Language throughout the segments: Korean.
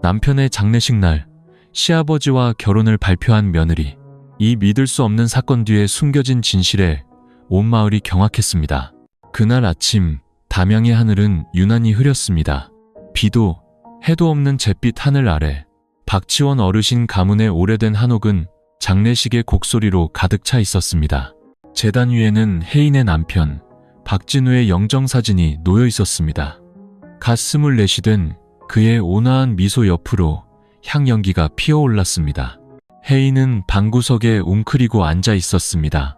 남편의 장례식 날 시아버지와 결혼을 발표한 며느리. 이 믿을 수 없는 사건 뒤에 숨겨진 진실에 온 마을이 경악했습니다. 그날 아침 담양의 하늘은 유난히 흐렸습니다. 비도 해도 없는 잿빛 하늘 아래 박치원 어르신 가문의 오래된 한옥은 장례식의 곡소리로 가득 차 있었습니다. 제단 위에는 혜인의 남편 박진우의 영정사진이 놓여 있었습니다. 갓 24이 된 그의 온화한 미소 옆으로 향연기가 피어올랐습니다. 혜인은 방구석에 웅크리고 앉아 있었습니다.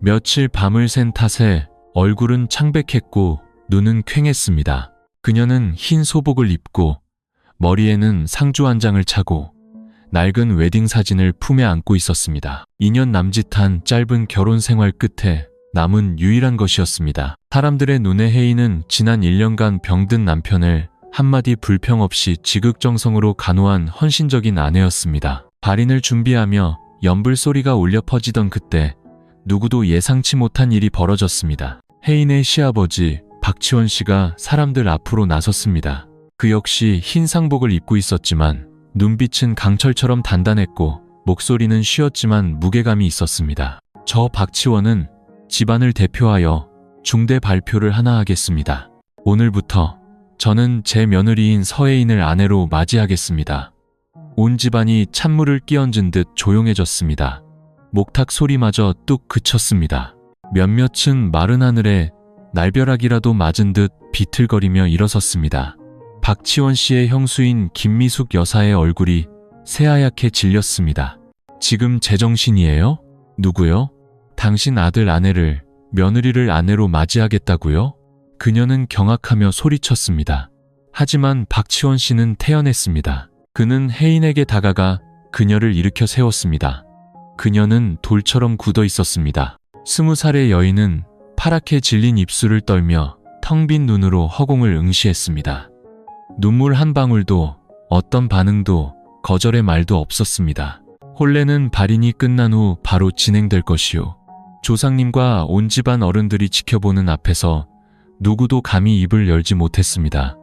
며칠 밤을 샌 탓에 얼굴은 창백했고 눈은 퀭했습니다. 그녀는 흰 소복을 입고 머리에는 상주 한 장을 차고 낡은 웨딩 사진을 품에 안고 있었습니다. 2년 남짓한 짧은 결혼 생활 끝에 남은 유일한 것이었습니다. 사람들의 눈에 혜인은 지난 1년간 병든 남편을 한마디 불평 없이 지극정성으로 간호한 헌신적인 아내였습니다. 발인을 준비하며 연불 소리가 울려 퍼지던 그때 누구도 예상치 못한 일이 벌어졌습니다. 혜인의 시아버지 박치원 씨가 사람들 앞으로 나섰습니다. 그 역시 흰 상복을 입고 있었지만 눈빛은 강철처럼 단단했고 목소리는 쉬었지만 무게감이 있었습니다. 저 박치원은 집안을 대표하여 중대 발표를 하나 하겠습니다. 오늘부터 저는 제 며느리인 서혜인을 아내로 맞이하겠습니다. 온 집안이 찬물을 끼얹은 듯 조용해졌습니다. 목탁 소리마저 뚝 그쳤습니다. 몇몇은 마른 하늘에 날벼락이라도 맞은 듯 비틀거리며 일어섰습니다. 박치원 씨의 형수인 김미숙 여사의 얼굴이 새하얗게 질렸습니다. 지금 제정신이에요? 누구요? 당신 아들 아내를, 며느리를 아내로 맞이하겠다고요? 그녀는 경악하며 소리쳤습니다. 하지만 박치원 씨는 태연했습니다. 그는 혜인에게 다가가 그녀를 일으켜 세웠습니다. 그녀는 돌처럼 굳어 있었습니다. 20살의 여인은 파랗게 질린 입술을 떨며 텅 빈 눈으로 허공을 응시했습니다. 눈물 한 방울도 어떤 반응도 거절의 말도 없었습니다. 혼례는 발인이 끝난 후 바로 진행될 것이요. 조상님과 온 집안 어른들이 지켜보는 앞에서 누구도 감히 입을 열지 못했습니다.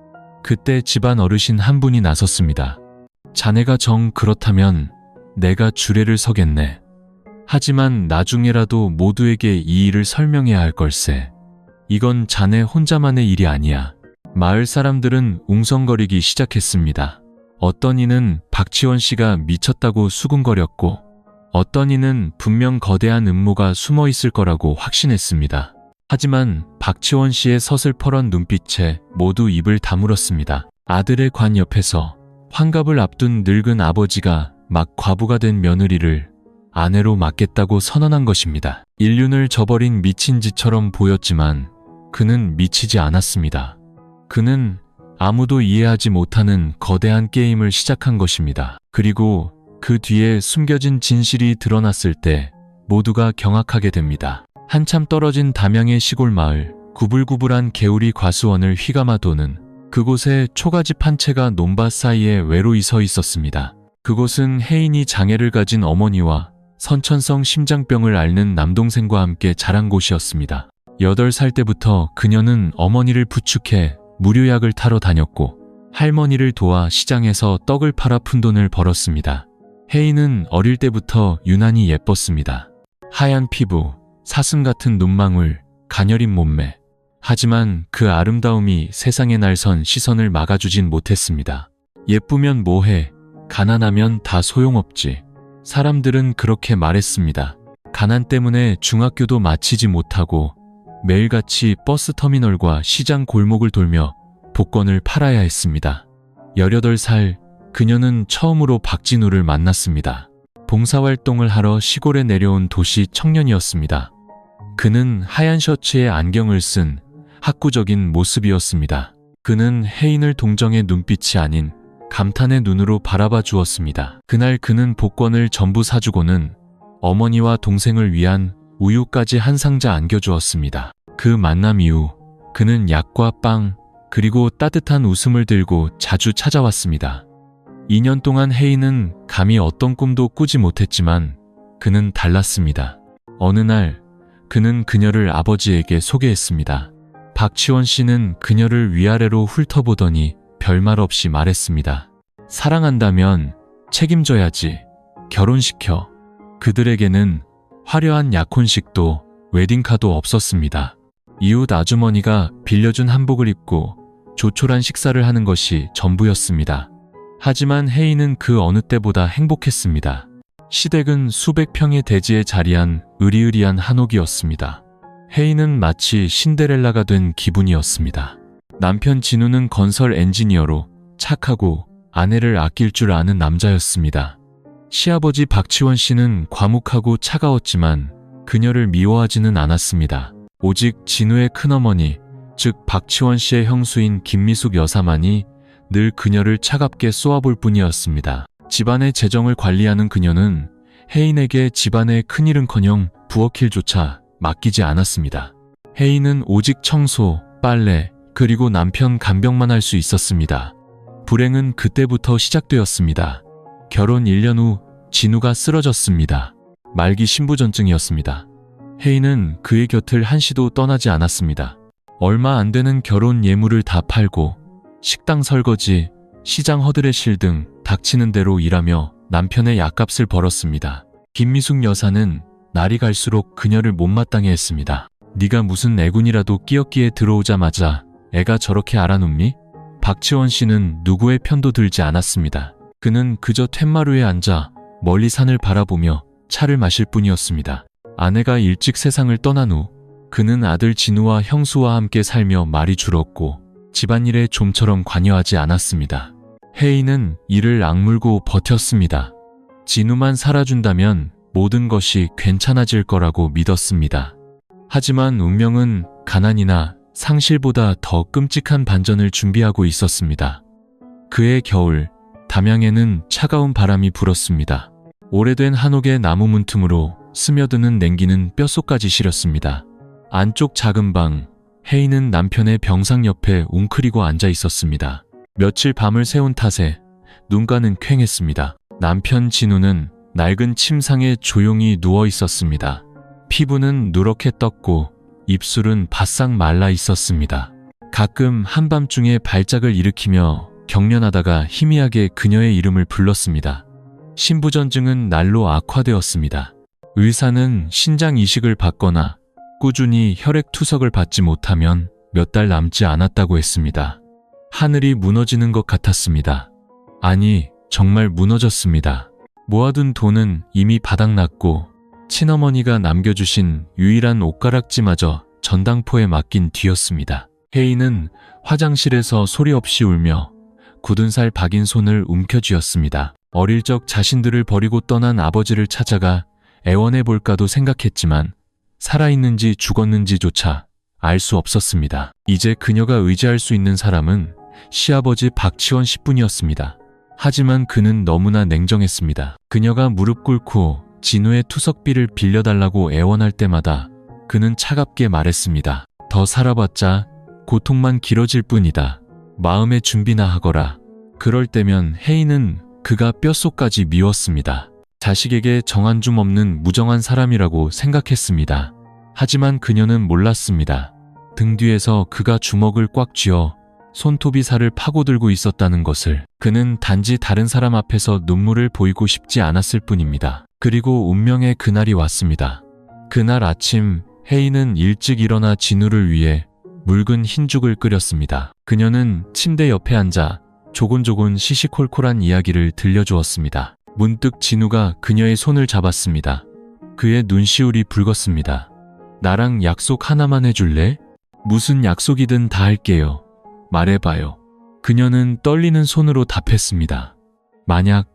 그때 집안 어르신 한 분이 나섰습니다. 자네가 정 그렇다면 내가 주례를 서겠네. 하지만 나중에라도 모두에게 이 일을 설명해야 할 걸세. 이건 자네 혼자만의 일이 아니야. 마을 사람들은 웅성거리기 시작했습니다. 어떤 이는 박치원 씨가 미쳤다고 수군거렸고 어떤 이는 분명 거대한 음모가 숨어 있을 거라고 확신했습니다. 하지만 박치원 씨의 서슬퍼런 눈빛에 모두 입을 다물었습니다. 아들의 관 옆에서 환갑을 앞둔 늙은 아버지가 막 과부가 된 며느리를 아내로 맡겠다고 선언한 것입니다. 인륜을 저버린 미친 짓처럼 보였지만 그는 미치지 않았습니다. 그는 아무도 이해하지 못하는 거대한 게임을 시작한 것입니다. 그리고 그 뒤에 숨겨진 진실이 드러났을 때 모두가 경악하게 됩니다. 한참 떨어진 담양의 시골 마을, 구불구불한 개우리 과수원을 휘감아 도는 그곳에 초가집 한 채가 논밭 사이에 외로이 서 있었습니다. 그곳은 혜인이 장애를 가진 어머니와 선천성 심장병을 앓는 남동생과 함께 자란 곳이었습니다. 8살 때부터 그녀는 어머니를 부축해 무료약을 타러 다녔고 할머니를 도와 시장에서 떡을 팔아 푼돈을 벌었습니다. 혜인은 어릴 때부터 유난히 예뻤습니다. 하얀 피부, 사슴 같은 눈망울, 가녀린 몸매. 하지만 그 아름다움이 세상의 날선 시선을 막아주진 못했습니다. 예쁘면 뭐해, 가난하면 다 소용없지. 사람들은 그렇게 말했습니다. 가난 때문에 중학교도 마치지 못하고 매일같이 버스터미널과 시장 골목을 돌며 복권을 팔아야 했습니다. 18살 그녀는 처음으로 박진우를 만났습니다. 봉사활동을 하러 시골에 내려온 도시 청년이었습니다. 그는 하얀 셔츠에 안경을 쓴 학구적인 모습이었습니다. 그는 혜인을 동정의 눈빛이 아닌 감탄의 눈으로 바라봐 주었습니다. 그날 그는 복권을 전부 사주고는 어머니와 동생을 위한 우유까지 한 상자 안겨주었습니다. 그 만남 이후 그는 약과 빵 그리고 따뜻한 웃음을 들고 자주 찾아왔습니다. 2년 동안 혜인은 감히 어떤 꿈도 꾸지 못했지만 그는 달랐습니다. 어느 날 그는 그녀를 아버지에게 소개했습니다. 박치원 씨는 그녀를 위아래로 훑어보더니 별말 없이 말했습니다. 사랑한다면 책임져야지. 결혼시켜. 그들에게는 화려한 약혼식도 웨딩카도 없었습니다. 이웃 아주머니가 빌려준 한복을 입고 조촐한 식사를 하는 것이 전부였습니다. 하지만 혜인은 그 어느 때보다 행복했습니다. 시댁은 수백 평의 대지에 자리한 으리으리한 한옥이었습니다. 혜인은 마치 신데렐라가 된 기분이었습니다. 남편 진우는 건설 엔지니어로 착하고 아내를 아낄 줄 아는 남자였습니다. 시아버지 박치원 씨는 과묵하고 차가웠지만 그녀를 미워하지는 않았습니다. 오직 진우의 큰어머니, 즉 박치원 씨의 형수인 김미숙 여사만이 늘 그녀를 차갑게 쏘아볼 뿐이었습니다. 집안의 재정을 관리하는 그녀는 혜인에게 집안의 큰일은커녕 부엌일조차 맡기지 않았습니다. 혜인은 오직 청소, 빨래, 그리고 남편 간병만 할 수 있었습니다. 불행은 그때부터 시작되었습니다. 결혼 1년 후 진우가 쓰러졌습니다. 말기 신부전증이었습니다. 혜인은 그의 곁을 한시도 떠나지 않았습니다. 얼마 안 되는 결혼 예물을 다 팔고 식당 설거지, 시장 허드레실 등 닥치는 대로 일하며 남편의 약값을 벌었습니다. 김미숙 여사는 날이 갈수록 그녀를 못마땅해 했습니다. 네가 무슨 애군이라도 끼었기에 들어오자마자 애가 저렇게 알아눕니? 박치원 씨는 누구의 편도 들지 않았습니다. 그는 그저 툇마루에 앉아 멀리 산을 바라보며 차를 마실 뿐이었습니다. 아내가 일찍 세상을 떠난 후 그는 아들 진우와 형수와 함께 살며 말이 줄었고 집안일에 좀처럼 관여하지 않았습니다. 혜인은 이를 악물고 버텼습니다. 진우만 살아준다면 모든 것이 괜찮아질 거라고 믿었습니다. 하지만 운명은 가난이나 상실보다 더 끔찍한 반전을 준비하고 있었습니다. 그해 겨울, 담양에는 차가운 바람이 불었습니다. 오래된 한옥의 나무 문틈으로 스며드는 냉기는 뼛속까지 시렸습니다. 안쪽 작은 방, 혜인은 남편의 병상 옆에 웅크리고 앉아 있었습니다. 며칠 밤을 새운 탓에 눈가는 퀭했습니다. 남편 진우는 낡은 침상에 조용히 누워 있었습니다. 피부는 누렇게 떴고 입술은 바싹 말라 있었습니다. 가끔 한밤중에 발작을 일으키며 경련하다가 희미하게 그녀의 이름을 불렀습니다. 신부전증은 날로 악화되었습니다. 의사는 신장 이식을 받거나 꾸준히 혈액 투석을 받지 못하면 몇 달 남지 않았다고 했습니다. 하늘이 무너지는 것 같았습니다. 아니, 정말 무너졌습니다. 모아둔 돈은 이미 바닥났고 친어머니가 남겨주신 유일한 옷가락지마저 전당포에 맡긴 뒤였습니다. 혜인은 화장실에서 소리 없이 울며 굳은 살 박인 손을 움켜쥐었습니다. 어릴 적 자신들을 버리고 떠난 아버지를 찾아가 애원해볼까도 생각했지만 살아있는지 죽었는지조차 알 수 없었습니다. 이제 그녀가 의지할 수 있는 사람은 시아버지 박치원 씨뿐이었습니다. 하지만 그는 너무나 냉정했습니다. 그녀가 무릎 꿇고 진우의 투석비를 빌려달라고 애원할 때마다 그는 차갑게 말했습니다. 더 살아봤자 고통만 길어질 뿐이다. 마음의 준비나 하거라. 그럴 때면 혜인은 그가 뼛속까지 미웠습니다. 자식에게 정한 줌 없는 무정한 사람이라고 생각했습니다. 하지만 그녀는 몰랐습니다. 등 뒤에서 그가 주먹을 꽉 쥐어 손톱이 살을 파고들고 있었다는 것을. 그는 단지 다른 사람 앞에서 눈물을 보이고 싶지 않았을 뿐입니다. 그리고 운명의 그날이 왔습니다. 그날 아침 혜인은 일찍 일어나 진우를 위해 묽은 흰죽을 끓였습니다. 그녀는 침대 옆에 앉아 조곤조곤 시시콜콜한 이야기를 들려주었습니다. 문득 진우가 그녀의 손을 잡았습니다. 그의 눈시울이 붉었습니다. 나랑 약속 하나만 해줄래? 무슨 약속이든 다 할게요. 말해봐요. 그녀는 떨리는 손으로 답했습니다. 만약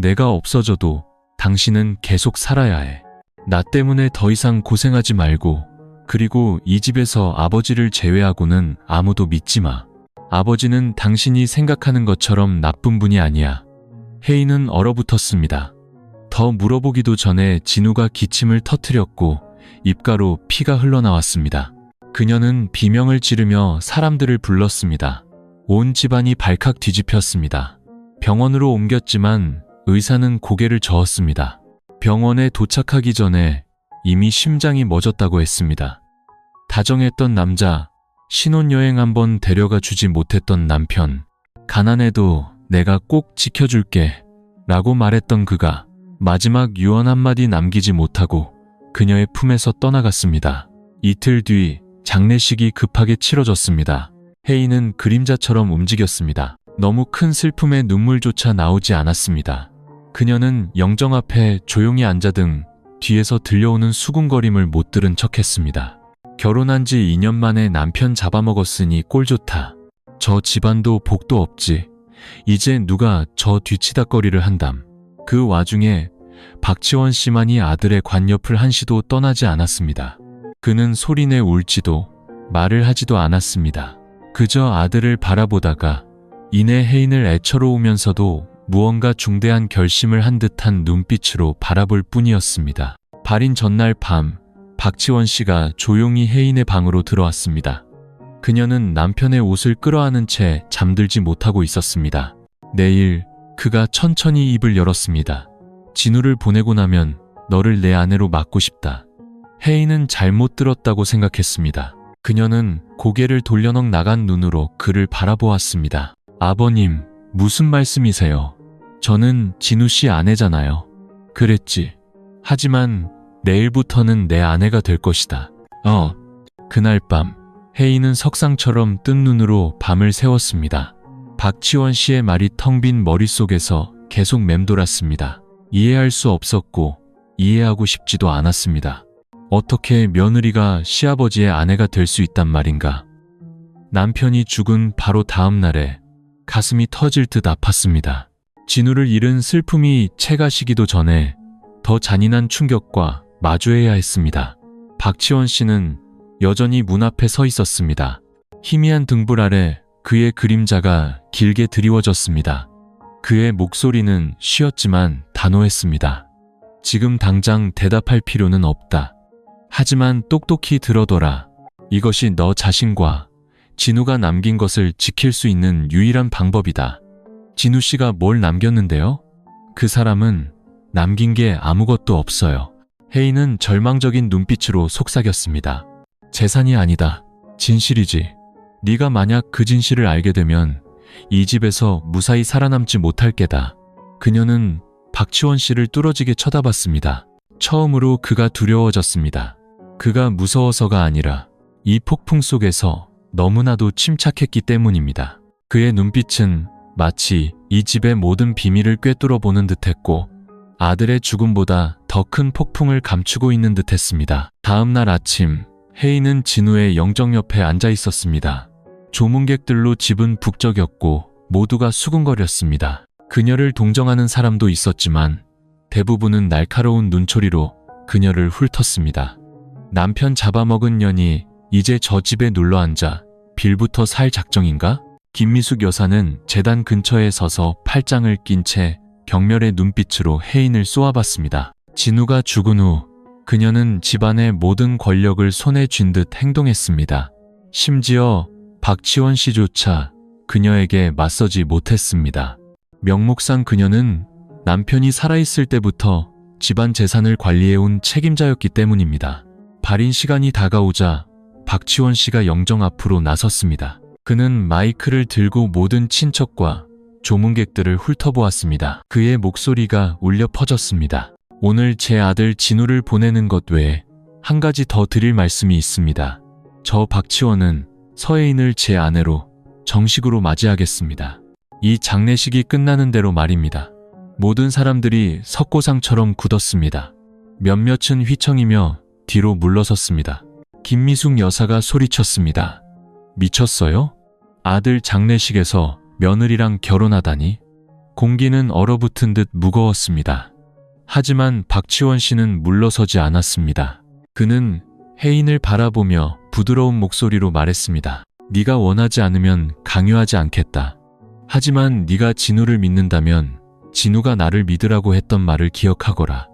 내가 없어져도 당신은 계속 살아야 해. 나 때문에 더 이상 고생하지 말고, 그리고 이 집에서 아버지를 제외하고는 아무도 믿지 마. 아버지는 당신이 생각하는 것처럼 나쁜 분이 아니야. 혜인은 얼어붙었습니다. 더 물어보기도 전에 진우가 기침을 터뜨렸고 입가로 피가 흘러나왔습니다. 그녀는 비명을 지르며 사람들을 불렀습니다. 온 집안이 발칵 뒤집혔습니다. 병원으로 옮겼지만 의사는 고개를 저었습니다. 병원에 도착하기 전에 이미 심장이 멎었다고 했습니다. 다정했던 남자, 신혼여행 한번 데려가 주지 못했던 남편, 가난해도 내가 꼭 지켜줄게 라고 말했던 그가 마지막 유언 한마디 남기지 못하고 그녀의 품에서 떠나갔습니다. 이틀 뒤 장례식이 급하게 치러졌습니다. 혜인은 그림자처럼 움직였습니다. 너무 큰 슬픔에 눈물조차 나오지 않았습니다. 그녀는 영정 앞에 조용히 앉아 등 뒤에서 들려오는 수군거림을 못 들은 척했습니다. 결혼한 지 2년 만에 남편 잡아먹었으니 꼴 좋다. 저 집안도 복도 없지. 이제 누가 저 뒤치다거리를 한담. 그 와중에 박치원 씨만이 아들의 관옆을 한시도 떠나지 않았습니다. 그는 소리내 울지도 말을 하지도 않았습니다. 그저 아들을 바라보다가 이내 혜인을 애처로우면서도 무언가 중대한 결심을 한 듯한 눈빛으로 바라볼 뿐이었습니다. 발인 전날 밤 박치원 씨가 조용히 혜인의 방으로 들어왔습니다. 그녀는 남편의 옷을 끌어안은 채 잠들지 못하고 있었습니다. 내일 그가 천천히 입을 열었습니다. 진우를 보내고 나면 너를 내 아내로 맡고 싶다. 혜인은 잘못 들었다고 생각했습니다. 그녀는 고개를 돌려넉 나간 눈으로 그를 바라보았습니다. 아버님, 무슨 말씀이세요? 저는 진우 씨 아내잖아요. 그랬지. 하지만 내일부터는 내 아내가 될 것이다. 그날 밤 혜인은 석상처럼 뜬 눈으로 밤을 새웠습니다. 박치원 씨의 말이 텅 빈 머릿속에서 계속 맴돌았습니다. 이해할 수 없었고 이해하고 싶지도 않았습니다. 어떻게 며느리가 시아버지의 아내가 될 수 있단 말인가. 남편이 죽은 바로 다음 날에 가슴이 터질 듯 아팠습니다. 진우를 잃은 슬픔이 채가시기도 전에 더 잔인한 충격과 마주해야 했습니다. 박치원 씨는 여전히 문 앞에 서 있었습니다. 희미한 등불 아래 그의 그림자가 길게 드리워졌습니다. 그의 목소리는 쉬었지만 단호했습니다. 지금 당장 대답할 필요는 없다. 하지만 똑똑히 들어둬라. 이것이 너 자신과 진우가 남긴 것을 지킬 수 있는 유일한 방법이다. 진우 씨가 뭘 남겼는데요? 그 사람은 남긴 게 아무것도 없어요. 혜인은 절망적인 눈빛으로 속삭였습니다. 재산이 아니다. 진실이지. 네가 만약 그 진실을 알게 되면 이 집에서 무사히 살아남지 못할 게다. 그녀는 박치원 씨를 뚫어지게 쳐다봤습니다. 처음으로 그가 두려워졌습니다. 그가 무서워서가 아니라 이 폭풍 속에서 너무나도 침착했기 때문입니다. 그의 눈빛은 마치 이 집의 모든 비밀을 꿰뚫어 보는 듯했고 아들의 죽음보다 더 큰 폭풍을 감추고 있는 듯했습니다. 다음 날 아침 혜인은 진우의 영정 옆에 앉아 있었습니다. 조문객들로 집은 북적였고 모두가 수군거렸습니다. 그녀를 동정하는 사람도 있었지만 대부분은 날카로운 눈초리로 그녀를 훑었습니다. 남편 잡아먹은 년이 이제 저 집에 눌러앉아 빌부터 살 작정인가? 김미숙 여사는 재단 근처에 서서 팔짱을 낀 채 경멸의 눈빛으로 혜인을 쏘아봤습니다. 진우가 죽은 후 그녀는 집안의 모든 권력을 손에 쥔 듯 행동했습니다. 심지어 박치원 씨조차 그녀에게 맞서지 못했습니다. 명목상 그녀는 남편이 살아있을 때부터 집안 재산을 관리해온 책임자였기 때문입니다. 발인 시간이 다가오자 박치원 씨가 영정 앞으로 나섰습니다. 그는 마이크를 들고 모든 친척과 조문객들을 훑어보았습니다. 그의 목소리가 울려 퍼졌습니다. 오늘 제 아들 진우를 보내는 것 외에 한 가지 더 드릴 말씀이 있습니다. 저 박치원은 서혜인을 제 아내로 정식으로 맞이하겠습니다. 이 장례식이 끝나는 대로 말입니다. 모든 사람들이 석고상처럼 굳었습니다. 몇몇은 휘청이며 뒤로 물러섰습니다. 김미숙 여사가 소리쳤습니다. 미쳤어요? 아들 장례식에서 며느리랑 결혼하다니? 공기는 얼어붙은 듯 무거웠습니다. 하지만 박치원 씨는 물러서지 않았습니다. 그는 혜인을 바라보며 부드러운 목소리로 말했습니다. 네가 원하지 않으면 강요하지 않겠다. 하지만 네가 진우를 믿는다면 진우가 나를 믿으라고 했던 말을 기억하거라.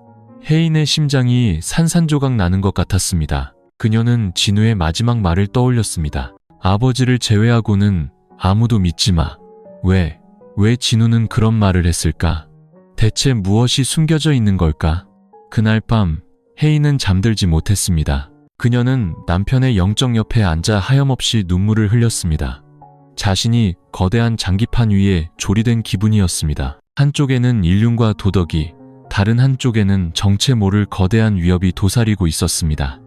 혜인의 심장이 산산조각 나는 것 같았습니다. 그녀는 진우의 마지막 말을 떠올렸습니다. 아버지를 제외하고는 아무도 믿지 마. 왜 진우는 그런 말을 했을까? 대체 무엇이 숨겨져 있는 걸까? 그날 밤 혜인은 잠들지 못했습니다. 그녀는 남편의 영정 옆에 앉아 하염없이 눈물을 흘렸습니다. 자신이 거대한 장기판 위에 조리된 기분이었습니다. 한쪽에는 인륜과 도덕이, 다른 한쪽에는 정체 모를 거대한 위협이 도사리고 있었습니다.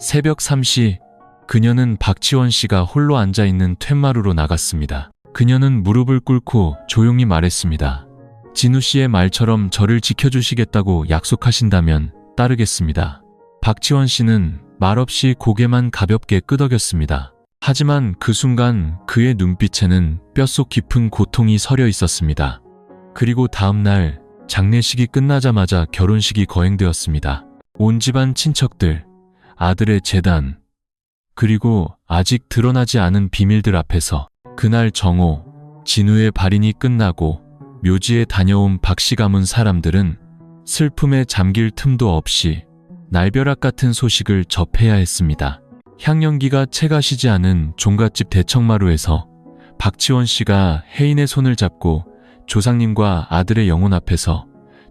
새벽 3시, 그녀는 박지원 씨가 홀로 앉아있는 툇마루로 나갔습니다. 그녀는 무릎을 꿇고 조용히 말했습니다. 진우 씨의 말처럼 저를 지켜주시겠다고 약속하신다면 따르겠습니다. 박지원 씨는 말없이 고개만 가볍게 끄덕였습니다. 하지만 그 순간 그의 눈빛에는 뼛속 깊은 고통이 서려 있었습니다. 그리고 다음 날 장례식이 끝나자마자 결혼식이 거행되었습니다. 온 집안 친척들, 아들의 재단, 그리고 아직 드러나지 않은 비밀들 앞에서 그날 정오, 진우의 발인이 끝나고 묘지에 다녀온 박씨 가문 사람들은 슬픔에 잠길 틈도 없이 날벼락 같은 소식을 접해야 했습니다. 향연기가 채가 시지 않은 종갓집 대청마루에서 박지원 씨가 혜인의 손을 잡고 조상님과 아들의 영혼 앞에서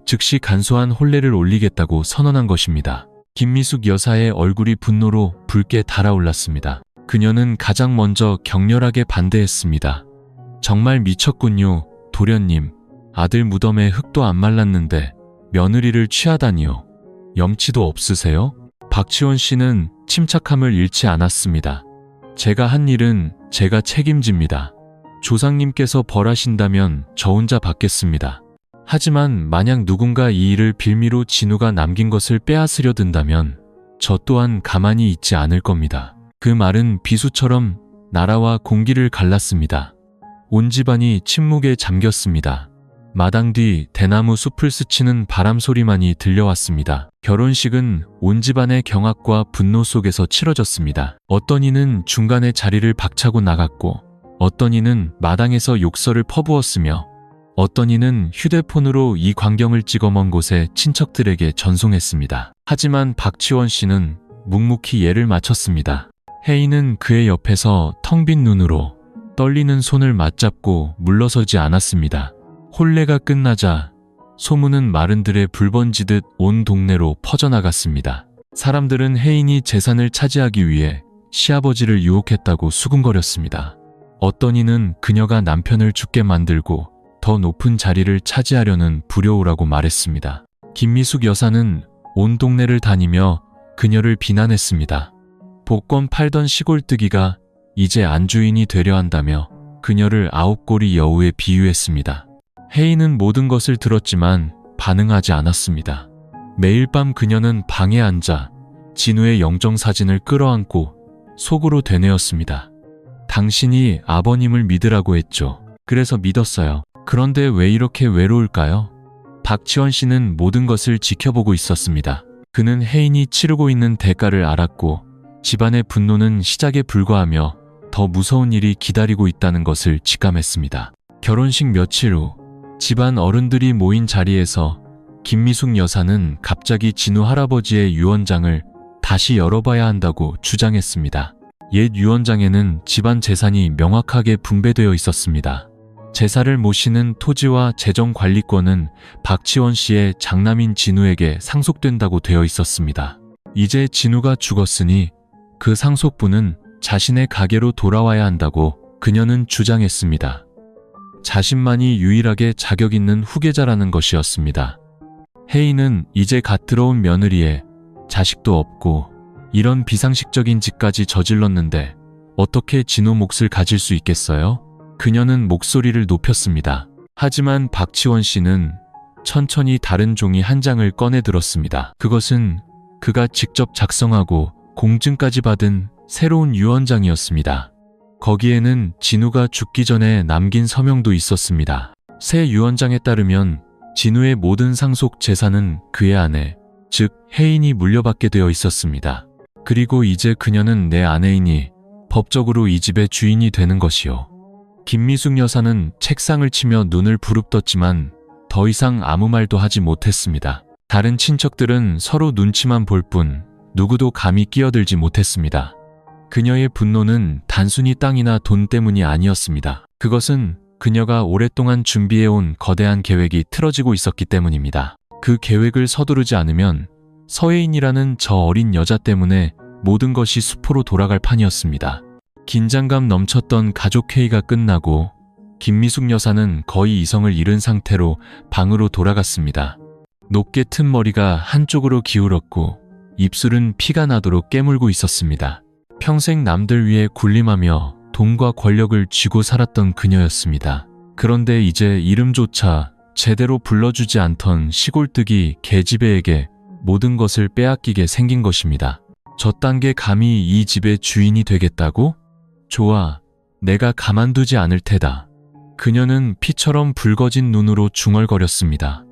즉시 간소한 혼례를 올리겠다고 선언한 것입니다. 김미숙 여사의 얼굴이 분노로 붉게 달아올랐습니다. 그녀는 가장 먼저 격렬하게 반대했습니다. 정말 미쳤군요, 도련님. 아들 무덤에 흙도 안 말랐는데 며느리를 취하다니요. 염치도 없으세요? 박지원 씨는 침착함을 잃지 않았습니다. 제가 한 일은 제가 책임집니다. 조상님께서 벌하신다면 저 혼자 받겠습니다. 하지만 만약 누군가 이 일을 빌미로 진우가 남긴 것을 빼앗으려 든다면 저 또한 가만히 있지 않을 겁니다. 그 말은 비수처럼 나라와 공기를 갈랐습니다. 온 집안이 침묵에 잠겼습니다. 마당 뒤 대나무 숲을 스치는 바람 소리만이 들려왔습니다. 결혼식은 온 집안의 경악과 분노 속에서 치러졌습니다. 어떤 이는 중간에 자리를 박차고 나갔고, 어떤 이는 마당에서 욕설을 퍼부었으며, 어떤 이는 휴대폰으로 이 광경을 찍어 먼 곳에 친척들에게 전송했습니다. 하지만 박지원 씨는 묵묵히 예를 마쳤습니다. 혜인은 그의 옆에서 텅 빈 눈으로 떨리는 손을 맞잡고 물러서지 않았습니다. 혼례가 끝나자 소문은 마른들에 불 번지듯 온 동네로 퍼져나갔습니다. 사람들은 혜인이 재산을 차지하기 위해 시아버지를 유혹했다고 수군거렸습니다. 어떤 이는 그녀가 남편을 죽게 만들고 더 높은 자리를 차지하려는 불효우라고 말했습니다. 김미숙 여사는 온 동네를 다니며 그녀를 비난했습니다. 복권 팔던 시골뜨기가 이제 안주인이 되려 한다며 그녀를 아홉고리 여우에 비유했습니다. 혜인은 모든 것을 들었지만 반응하지 않았습니다. 매일 밤 그녀는 방에 앉아 진우의 영정사진을 끌어안고 속으로 되뇌었습니다. 당신이 아버님을 믿으라고 했죠. 그래서 믿었어요. 그런데 왜 이렇게 외로울까요? 박지원 씨는 모든 것을 지켜보고 있었습니다. 그는 혜인이 치르고 있는 대가를 알았고 집안의 분노는 시작에 불과하며 더 무서운 일이 기다리고 있다는 것을 직감했습니다. 결혼식 며칠 후 집안 어른들이 모인 자리에서 김미숙 여사는 갑자기 진우 할아버지의 유언장을 다시 열어봐야 한다고 주장했습니다. 옛 유언장에는 집안 재산이 명확하게 분배되어 있었습니다. 제사를 모시는 토지와 재정 관리권은 박지원 씨의 장남인 진우에게 상속된다고 되어 있었습니다. 이제 진우가 죽었으니 그 상속분은 자신의 가게로 돌아와야 한다고 그녀는 주장했습니다. 자신만이 유일하게 자격 있는 후계자라는 것이었습니다. 혜인은 이제 갓 들어온 며느리에 자식도 없고 이런 비상식적인 짓까지 저질렀는데 어떻게 진우 몫을 가질 수 있겠어요? 그녀는 목소리를 높였습니다. 하지만 박지원 씨는 천천히 다른 종이 한 장을 꺼내 들었습니다. 그것은 그가 직접 작성하고 공증까지 받은 새로운 유언장이었습니다. 거기에는 진우가 죽기 전에 남긴 서명도 있었습니다. 새 유언장에 따르면 진우의 모든 상속 재산은 그의 아내, 즉 혜인이 물려받게 되어 있었습니다. 그리고 이제 그녀는 내 아내이니 법적으로 이 집의 주인이 되는 것이요. 김미숙 여사는 책상을 치며 눈을 부릅떴지만 더 이상 아무 말도 하지 못했습니다. 다른 친척들은 서로 눈치만 볼 뿐 누구도 감히 끼어들지 못했습니다. 그녀의 분노는 단순히 땅이나 돈 때문이 아니었습니다. 그것은 그녀가 오랫동안 준비해온 거대한 계획이 틀어지고 있었기 때문입니다. 그 계획을 서두르지 않으면 서혜인이라는 저 어린 여자 때문에 모든 것이 수포로 돌아갈 판이었습니다. 긴장감 넘쳤던 가족회의가 끝나고 김미숙 여사는 거의 이성을 잃은 상태로 방으로 돌아갔습니다. 높게 튼 머리가 한쪽으로 기울었고 입술은 피가 나도록 깨물고 있었습니다. 평생 남들 위해 군림하며 돈과 권력을 쥐고 살았던 그녀였습니다. 그런데 이제 이름조차 제대로 불러주지 않던 시골뜨기 계집애에게 모든 것을 빼앗기게 생긴 것입니다. 저딴 게 감히 이 집의 주인이 되겠다고? 좋아, 내가 가만두지 않을 테다. 그녀는 피처럼 붉어진 눈으로 중얼거렸습니다.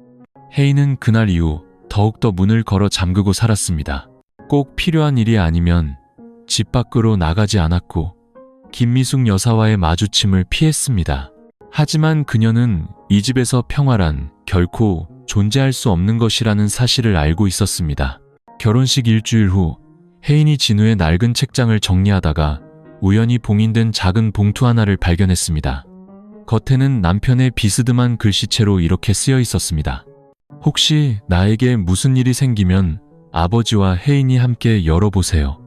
혜인은 그날 이후 더욱더 문을 걸어 잠그고 살았습니다. 꼭 필요한 일이 아니면 집 밖으로 나가지 않았고 김미숙 여사와의 마주침을 피했습니다. 하지만 그녀는 이 집에서 평화란 결코 존재할 수 없는 것이라는 사실을 알고 있었습니다. 결혼식 일주일 후 혜인이 진우의 낡은 책장을 정리하다가 우연히 봉인된 작은 봉투 하나를 발견했습니다. 겉에는 남편의 비스듬한 글씨체로 이렇게 쓰여 있었습니다. 혹시 나에게 무슨 일이 생기면 아버지와 혜인이 함께 열어보세요.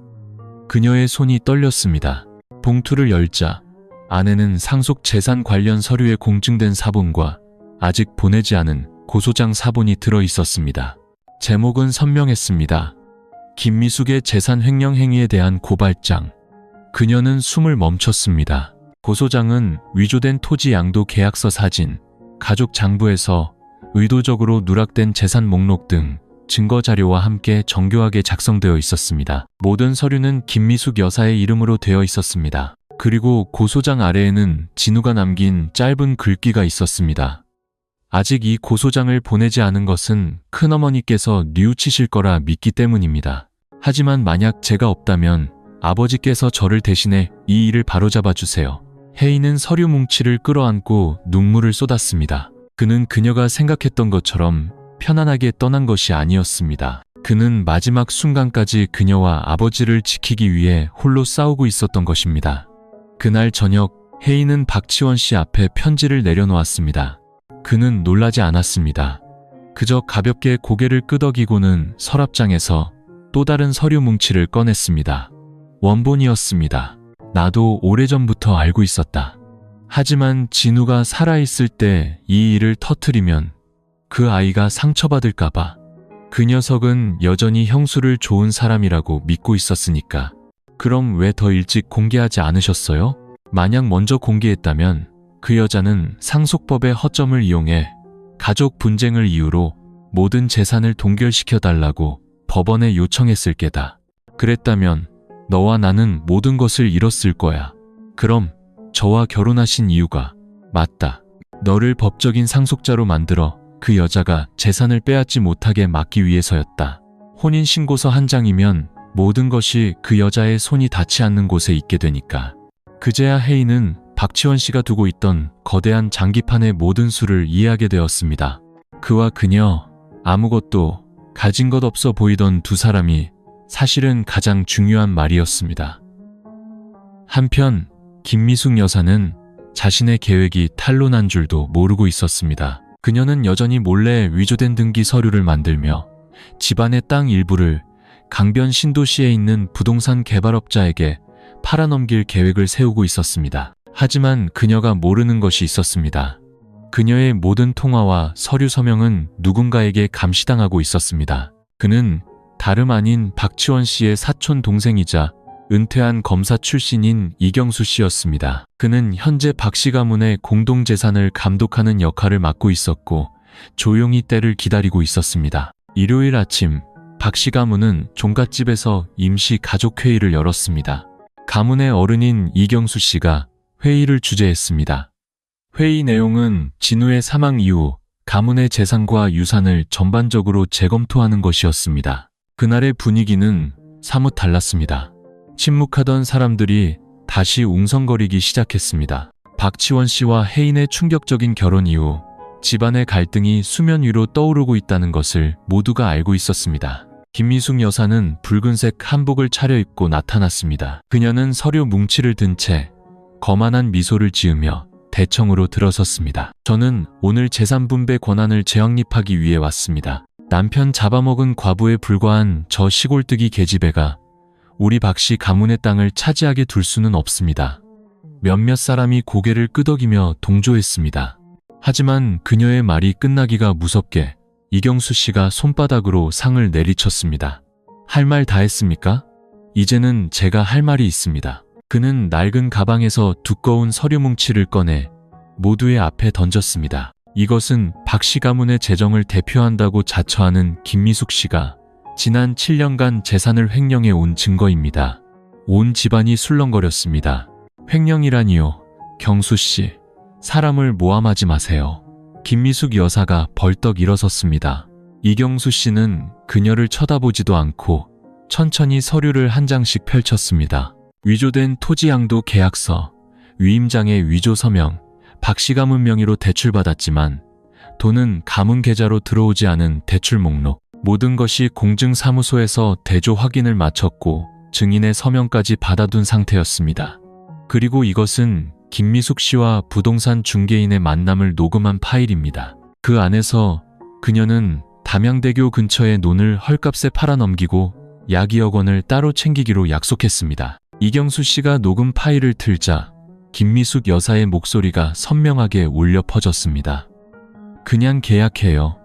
그녀의 손이 떨렸습니다. 봉투를 열자 안에는 상속 재산 관련 서류에 공증된 사본과 아직 보내지 않은 고소장 사본이 들어 있었습니다. 제목은 선명했습니다. 김미숙의 재산 횡령 행위에 대한 고발장. 그녀는 숨을 멈췄습니다. 고소장은 위조된 토지 양도 계약서 사진, 가족 장부에서 의도적으로 누락된 재산 목록 등 증거 자료와 함께 정교하게 작성되어 있었습니다. 모든 서류는 김미숙 여사의 이름으로 되어 있었습니다. 그리고 고소장 아래에는 진우가 남긴 짧은 글귀가 있었습니다. 아직 이 고소장을 보내지 않은 것은 큰어머니께서 뉘우치실 거라 믿기 때문입니다. 하지만 만약 제가 없다면 아버지께서 저를 대신해 이 일을 바로잡아 주세요. 혜인은 서류 뭉치를 끌어안고 눈물을 쏟았습니다. 그는 그녀가 생각했던 것처럼 편안하게 떠난 것이 아니었습니다. 그는 마지막 순간까지 그녀와 아버지를 지키기 위해 홀로 싸우고 있었던 것입니다. 그날 저녁 혜인은 박치원 씨 앞에 편지를 내려놓았습니다. 그는 놀라지 않았습니다. 그저 가볍게 고개를 끄덕이고는 서랍장에서 또 다른 서류 뭉치를 꺼냈습니다. 원본이었습니다. 나도 오래전부터 알고 있었다. 하지만 진우가 살아있을 때 이 일을 터뜨리면 그 아이가 상처받을까봐. 그 녀석은 여전히 형수를 좋은 사람이라고 믿고 있었으니까. 그럼 왜 더 일찍 공개하지 않으셨어요? 만약 먼저 공개했다면 그 여자는 상속법의 허점을 이용해 가족 분쟁을 이유로 모든 재산을 동결시켜달라고 법원에 요청했을 게다. 그랬다면 너와 나는 모든 것을 잃었을 거야. 그럼 저와 결혼하신 이유가 맞다. 너를 법적인 상속자로 만들어 그 여자가 재산을 빼앗지 못하게 막기 위해서였다. 혼인신고서 한 장이면 모든 것이 그 여자의 손이 닿지 않는 곳에 있게 되니까. 그제야 혜인은 박치원 씨가 두고 있던 거대한 장기판의 모든 수를 이해하게 되었습니다. 그와 그녀, 아무것도 가진 것 없어 보이던 두 사람이 사실은 가장 중요한 말이었습니다. 한편 김미숙 여사는 자신의 계획이 탄로난 줄도 모르고 있었습니다. 그녀는 여전히 몰래 위조된 등기 서류를 만들며 집안의 땅 일부를 강변 신도시에 있는 부동산 개발업자에게 팔아넘길 계획을 세우고 있었습니다. 하지만 그녀가 모르는 것이 있었습니다. 그녀의 모든 통화와 서류 서명은 누군가에게 감시당하고 있었습니다. 그는 다름 아닌 박치원 씨의 사촌 동생이자 은퇴한 검사 출신인 이경수 씨였습니다. 그는 현재 박 씨 가문의 공동재산을 감독하는 역할을 맡고 있었고 조용히 때를 기다리고 있었습니다. 일요일 아침 박 씨 가문은 종갓집에서 임시 가족회의를 열었습니다. 가문의 어른인 이경수 씨가 회의를 주재했습니다. 회의 내용은 진우의 사망 이후 가문의 재산과 유산을 전반적으로 재검토하는 것이었습니다. 그날의 분위기는 사뭇 달랐습니다. 침묵하던 사람들이 다시 웅성거리기 시작했습니다. 박치원 씨와 혜인의 충격적인 결혼 이후 집안의 갈등이 수면 위로 떠오르고 있다는 것을 모두가 알고 있었습니다. 김미숙 여사는 붉은색 한복을 차려입고 나타났습니다. 그녀는 서류 뭉치를 든 채 거만한 미소를 지으며 대청으로 들어섰습니다. 저는 오늘 재산 분배 권한을 재확립하기 위해 왔습니다. 남편 잡아먹은 과부에 불과한 저 시골뜨기 계집애가 우리 박씨 가문의 땅을 차지하게 둘 수는 없습니다. 몇몇 사람이 고개를 끄덕이며 동조했습니다. 하지만 그녀의 말이 끝나기가 무섭게 이경수 씨가 손바닥으로 상을 내리쳤습니다. 할 말 다 했습니까? 이제는 제가 할 말이 있습니다. 그는 낡은 가방에서 두꺼운 서류 뭉치를 꺼내 모두의 앞에 던졌습니다. 이것은 박씨 가문의 재정을 대표한다고 자처하는 김미숙 씨가 지난 7년간 재산을 횡령해 온 증거입니다. 온 집안이 술렁거렸습니다. 횡령이라니요. 경수 씨, 사람을 모함하지 마세요. 김미숙 여사가 벌떡 일어섰습니다. 이경수 씨는 그녀를 쳐다보지도 않고 천천히 서류를 한 장씩 펼쳤습니다. 위조된 토지 양도 계약서, 위임장의 위조 서명, 박씨 가문 명의로 대출받았지만 돈은 가문 계좌로 들어오지 않은 대출 목록, 모든 것이 공증사무소에서 대조 확인을 마쳤고 증인의 서명까지 받아둔 상태였습니다. 그리고 이것은 김미숙 씨와 부동산 중개인의 만남을 녹음한 파일입니다. 그 안에서 그녀는 담양대교 근처의 논을 헐값에 팔아넘기고 약 2억 원을 따로 챙기기로 약속했습니다. 이경수 씨가 녹음 파일을 틀자 김미숙 여사의 목소리가 선명하게 울려 퍼졌습니다. 그냥 계약해요.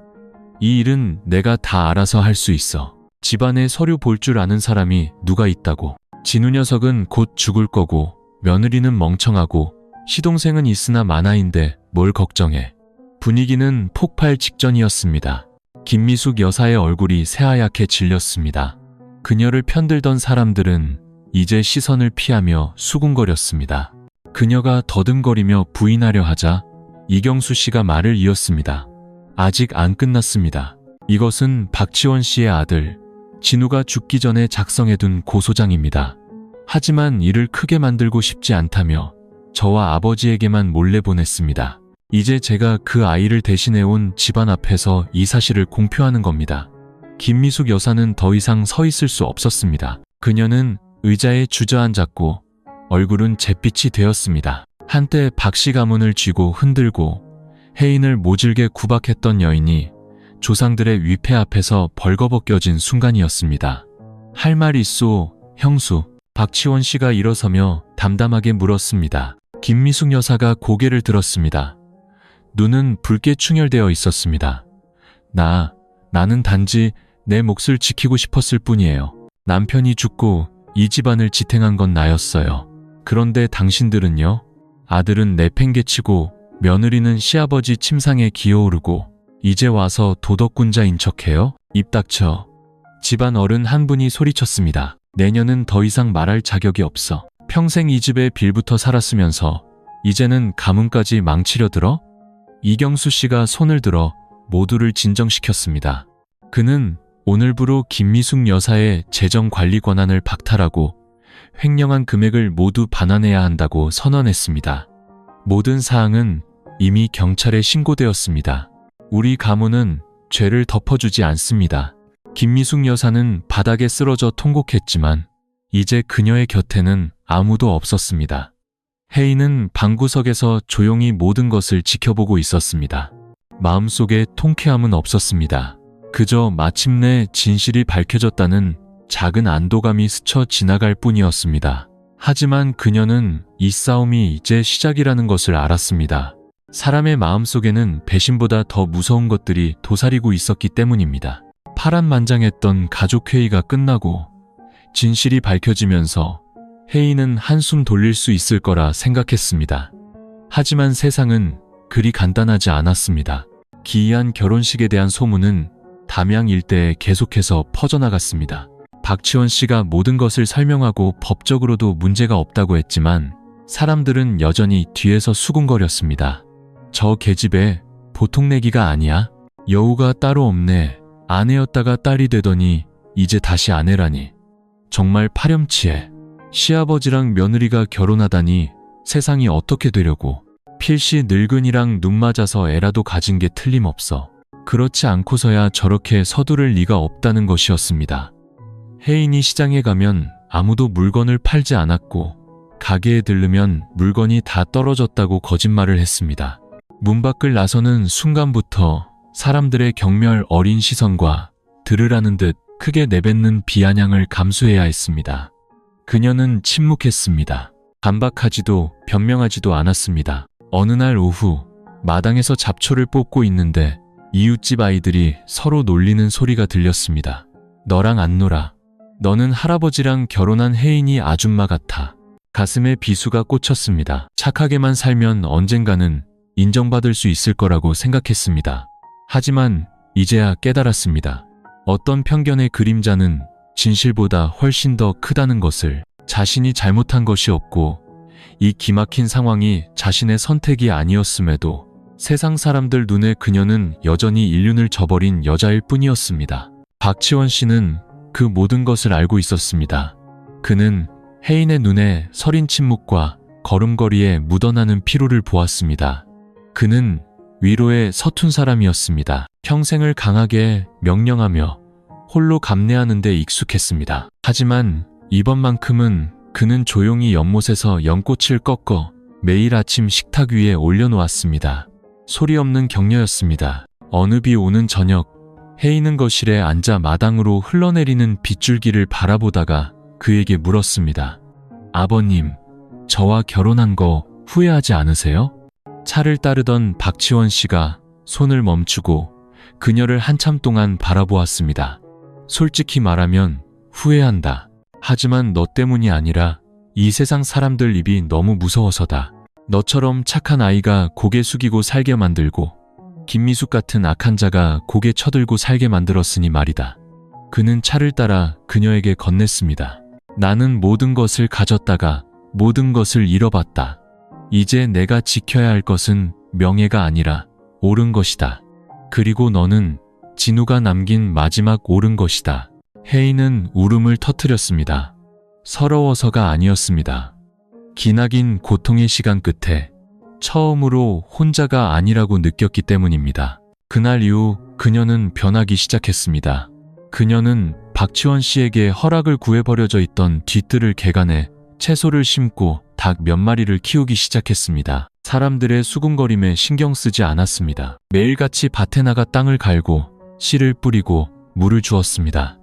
이 일은 내가 다 알아서 할 수 있어. 집안에 서류 볼 줄 아는 사람이 누가 있다고. 진우 녀석은 곧 죽을 거고 며느리는 멍청하고 시동생은 있으나 만화인데 뭘 걱정해. 분위기는 폭발 직전이었습니다. 김미숙 여사의 얼굴이 새하얗게 질렸습니다. 그녀를 편들던 사람들은 이제 시선을 피하며 수군거렸습니다. 그녀가 더듬거리며 부인하려 하자 이경수 씨가 말을 이었습니다. 아직 안 끝났습니다. 이것은 박지원 씨의 아들 진우가 죽기 전에 작성해둔 고소장입니다. 하지만 이를 크게 만들고 싶지 않다며 저와 아버지에게만 몰래 보냈습니다. 이제 제가 그 아이를 대신해온 집안 앞에서 이 사실을 공표하는 겁니다. 김미숙 여사는 더 이상 서 있을 수 없었습니다. 그녀는 의자에 주저앉았고 얼굴은 잿빛이 되었습니다. 한때 박씨 가문을 쥐고 흔들고 해인을 모질게 구박했던 여인이 조상들의 위패 앞에서 벌거벗겨진 순간이었습니다. 할 말 있소, 형수. 박지원 씨가 일어서며 담담하게 물었습니다. 김미숙 여사가 고개를 들었습니다. 눈은 붉게 충혈되어 있었습니다. 나는 단지 내 몫을 지키고 싶었을 뿐이에요. 남편이 죽고 이 집안을 지탱한 건 나였어요. 그런데 당신들은요? 아들은 내팽개치고 며느리는 시아버지 침상에 기어오르고 이제 와서 도덕군자인 척해요? 입 닥쳐. 집안 어른 한 분이 소리쳤습니다. 내년은 더 이상 말할 자격이 없어. 평생 이 집에 빌붙어 살았으면서 이제는 가문까지 망치려 들어? 이경수 씨가 손을 들어 모두를 진정시켰습니다. 그는 오늘부로 김미숙 여사의 재정관리 권한을 박탈하고 횡령한 금액을 모두 반환해야 한다고 선언했습니다. 모든 사항은 이미 경찰에 신고되었습니다. 우리 가문은 죄를 덮어주지 않습니다. 김미숙 여사는 바닥에 쓰러져 통곡했지만 이제 그녀의 곁에는 아무도 없었습니다. 혜인은 방구석에서 조용히 모든 것을 지켜보고 있었습니다. 마음속에 통쾌함은 없었습니다. 그저 마침내 진실이 밝혀졌다는 작은 안도감이 스쳐 지나갈 뿐이었습니다. 하지만 그녀는 이 싸움이 이제 시작이라는 것을 알았습니다. 사람의 마음속에는 배신보다 더 무서운 것들이 도사리고 있었기 때문입니다. 파란만장했던 가족회의가 끝나고 진실이 밝혀지면서 혜인은 한숨 돌릴 수 있을 거라 생각했습니다. 하지만 세상은 그리 간단하지 않았습니다. 기이한 결혼식에 대한 소문은 담양 일대에 계속해서 퍼져나갔습니다. 박지원 씨가 모든 것을 설명하고 법적으로도 문제가 없다고 했지만 사람들은 여전히 뒤에서 수군거렸습니다. 저 계집애 보통 내기가 아니야? 여우가 따로 없네. 아내였다가 딸이 되더니 이제 다시 아내라니. 정말 파렴치해. 시아버지랑 며느리가 결혼하다니 세상이 어떻게 되려고. 필시 늙은이랑 눈 맞아서 애라도 가진 게 틀림없어. 그렇지 않고서야 저렇게 서두를 리가 없다는 것이었습니다. 혜인이 시장에 가면 아무도 물건을 팔지 않았고 가게에 들르면 물건이 다 떨어졌다고 거짓말을 했습니다. 문 밖을 나서는 순간부터 사람들의 경멸 어린 시선과 들으라는 듯 크게 내뱉는 비아냥을 감수해야 했습니다. 그녀는 침묵했습니다. 반박하지도 변명하지도 않았습니다. 어느 날 오후 마당에서 잡초를 뽑고 있는데 이웃집 아이들이 서로 놀리는 소리가 들렸습니다. 너랑 안 놀아. 너는 할아버지랑 결혼한 혜인이 아줌마 같아. 가슴에 비수가 꽂혔습니다. 착하게만 살면 언젠가는 인정받을 수 있을 거라고 생각했습니다. 하지만 이제야 깨달았습니다. 어떤 편견의 그림자는 진실보다 훨씬 더 크다는 것을. 자신이 잘못한 것이 없고 이 기막힌 상황이 자신의 선택이 아니었음에도 세상 사람들 눈에 그녀는 여전히 인륜을 저버린 여자일 뿐이었습니다. 박치원 씨는 그 모든 것을 알고 있었습니다. 그는 혜인의 눈에 서린 침묵과 걸음걸이에 묻어나는 피로를 보았습니다. 그는 위로에 서툰 사람이었습니다. 평생을 강하게 명령하며 홀로 감내하는 데 익숙했습니다. 하지만 이번만큼은 그는 조용히 연못에서 연꽃을 꺾어 매일 아침 식탁 위에 올려놓았습니다. 소리 없는 격려였습니다. 어느 비 오는 저녁, 혜인은 거실에 앉아 마당으로 흘러내리는 빗줄기를 바라보다가 그에게 물었습니다. 아버님, 저와 결혼한 거 후회하지 않으세요? 차를 따르던 박치원 씨가 손을 멈추고 그녀를 한참 동안 바라보았습니다. 솔직히 말하면 후회한다. 하지만 너 때문이 아니라 이 세상 사람들 입이 너무 무서워서다. 너처럼 착한 아이가 고개 숙이고 살게 만들고 김미숙 같은 악한 자가 고개 쳐들고 살게 만들었으니 말이다. 그는 차를 따라 그녀에게 건넸습니다. 나는 모든 것을 가졌다가 모든 것을 잃어봤다. 이제 내가 지켜야 할 것은 명예가 아니라 옳은 것이다. 그리고 너는 진우가 남긴 마지막 옳은 것이다. 혜인은 울음을 터뜨렸습니다. 서러워서가 아니었습니다. 기나긴 고통의 시간 끝에 처음으로 혼자가 아니라고 느꼈기 때문입니다. 그날 이후 그녀는 변하기 시작했습니다. 그녀는 박치원 씨에게 허락을 구해 버려져 있던 뒤뜰을 개간해 채소를 심고 닭 몇 마리를 키우기 시작했습니다. 사람들의 수군거림에 신경 쓰지 않았습니다. 매일같이 밭에 나가 땅을 갈고 씨를 뿌리고 물을 주었습니다.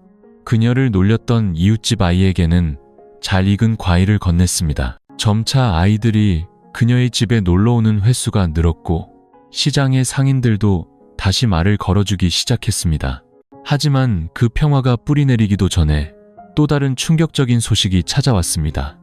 그녀를 놀렸던 이웃집 아이에게는 잘 익은 과일을 건넸습니다. 점차 아이들이 그녀의 집에 놀러오는 횟수가 늘었고 시장의 상인들도 다시 말을 걸어주기 시작했습니다. 하지만 그 평화가 뿌리내리기도 전에 또 다른 충격적인 소식이 찾아왔습니다.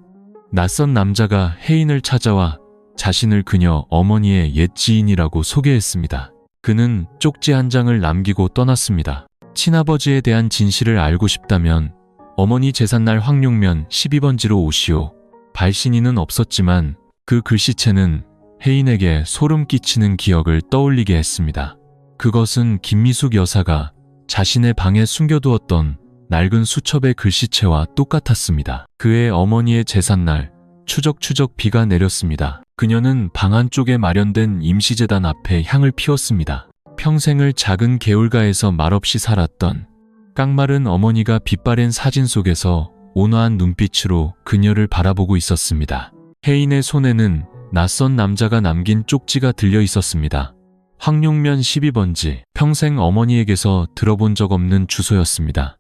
낯선 남자가 혜인을 찾아와 자신을 그녀 어머니의 옛 지인이라고 소개했습니다. 그는 쪽지 한 장을 남기고 떠났습니다. 친아버지에 대한 진실을 알고 싶다면 어머니 제삿날 황룡면 12번지로 오시오. 발신인은 없었지만 그 글씨체는 혜인에게 소름 끼치는 기억을 떠올리게 했습니다. 그것은 김미숙 여사가 자신의 방에 숨겨두었던 낡은 수첩의 글씨체와 똑같았습니다. 그의 어머니의 제삿날 추적추적 비가 내렸습니다. 그녀는 방 안쪽에 마련된 임시제단 앞에 향을 피웠습니다. 평생을 작은 개울가에서 말없이 살았던 깡마른 어머니가 빛바랜 사진 속에서 온화한 눈빛으로 그녀를 바라보고 있었습니다. 혜인의 손에는 낯선 남자가 남긴 쪽지가 들려 있었습니다. 황룡면 12번지, 평생 어머니에게서 들어본 적 없는 주소였습니다.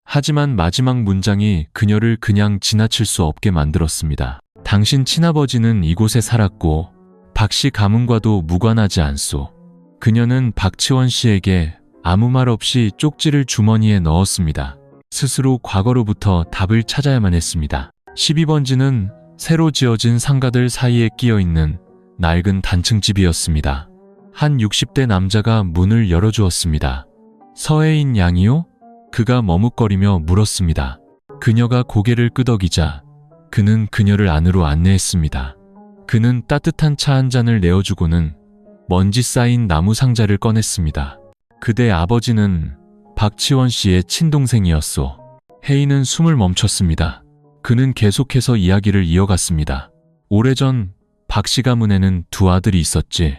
하지만 마지막 문장이 그녀를 그냥 지나칠 수 없게 만들었습니다. 당신 친아버지는 이곳에 살았고 박씨 가문과도 무관하지 않소. 그녀는 박치원 씨에게 아무 말 없이 쪽지를 주머니에 넣었습니다. 스스로 과거로부터 답을 찾아야만 했습니다. 12번지는 새로 지어진 상가들 사이에 끼어있는 낡은 단층집이었습니다. 한 60대 남자가 문을 열어주었습니다. 서혜인 양이요? 그가 머뭇거리며 물었습니다. 그녀가 고개를 끄덕이자 그는 그녀를 안으로 안내했습니다. 그는 따뜻한 차 한 잔을 내어주고는 먼지 쌓인 나무 상자를 꺼냈습니다. 그대 아버지는 박치원 씨의 친동생이었소. 혜인은 숨을 멈췄습니다. 그는 계속해서 이야기를 이어갔습니다. 오래전 박씨 가문에는 두 아들이 있었지.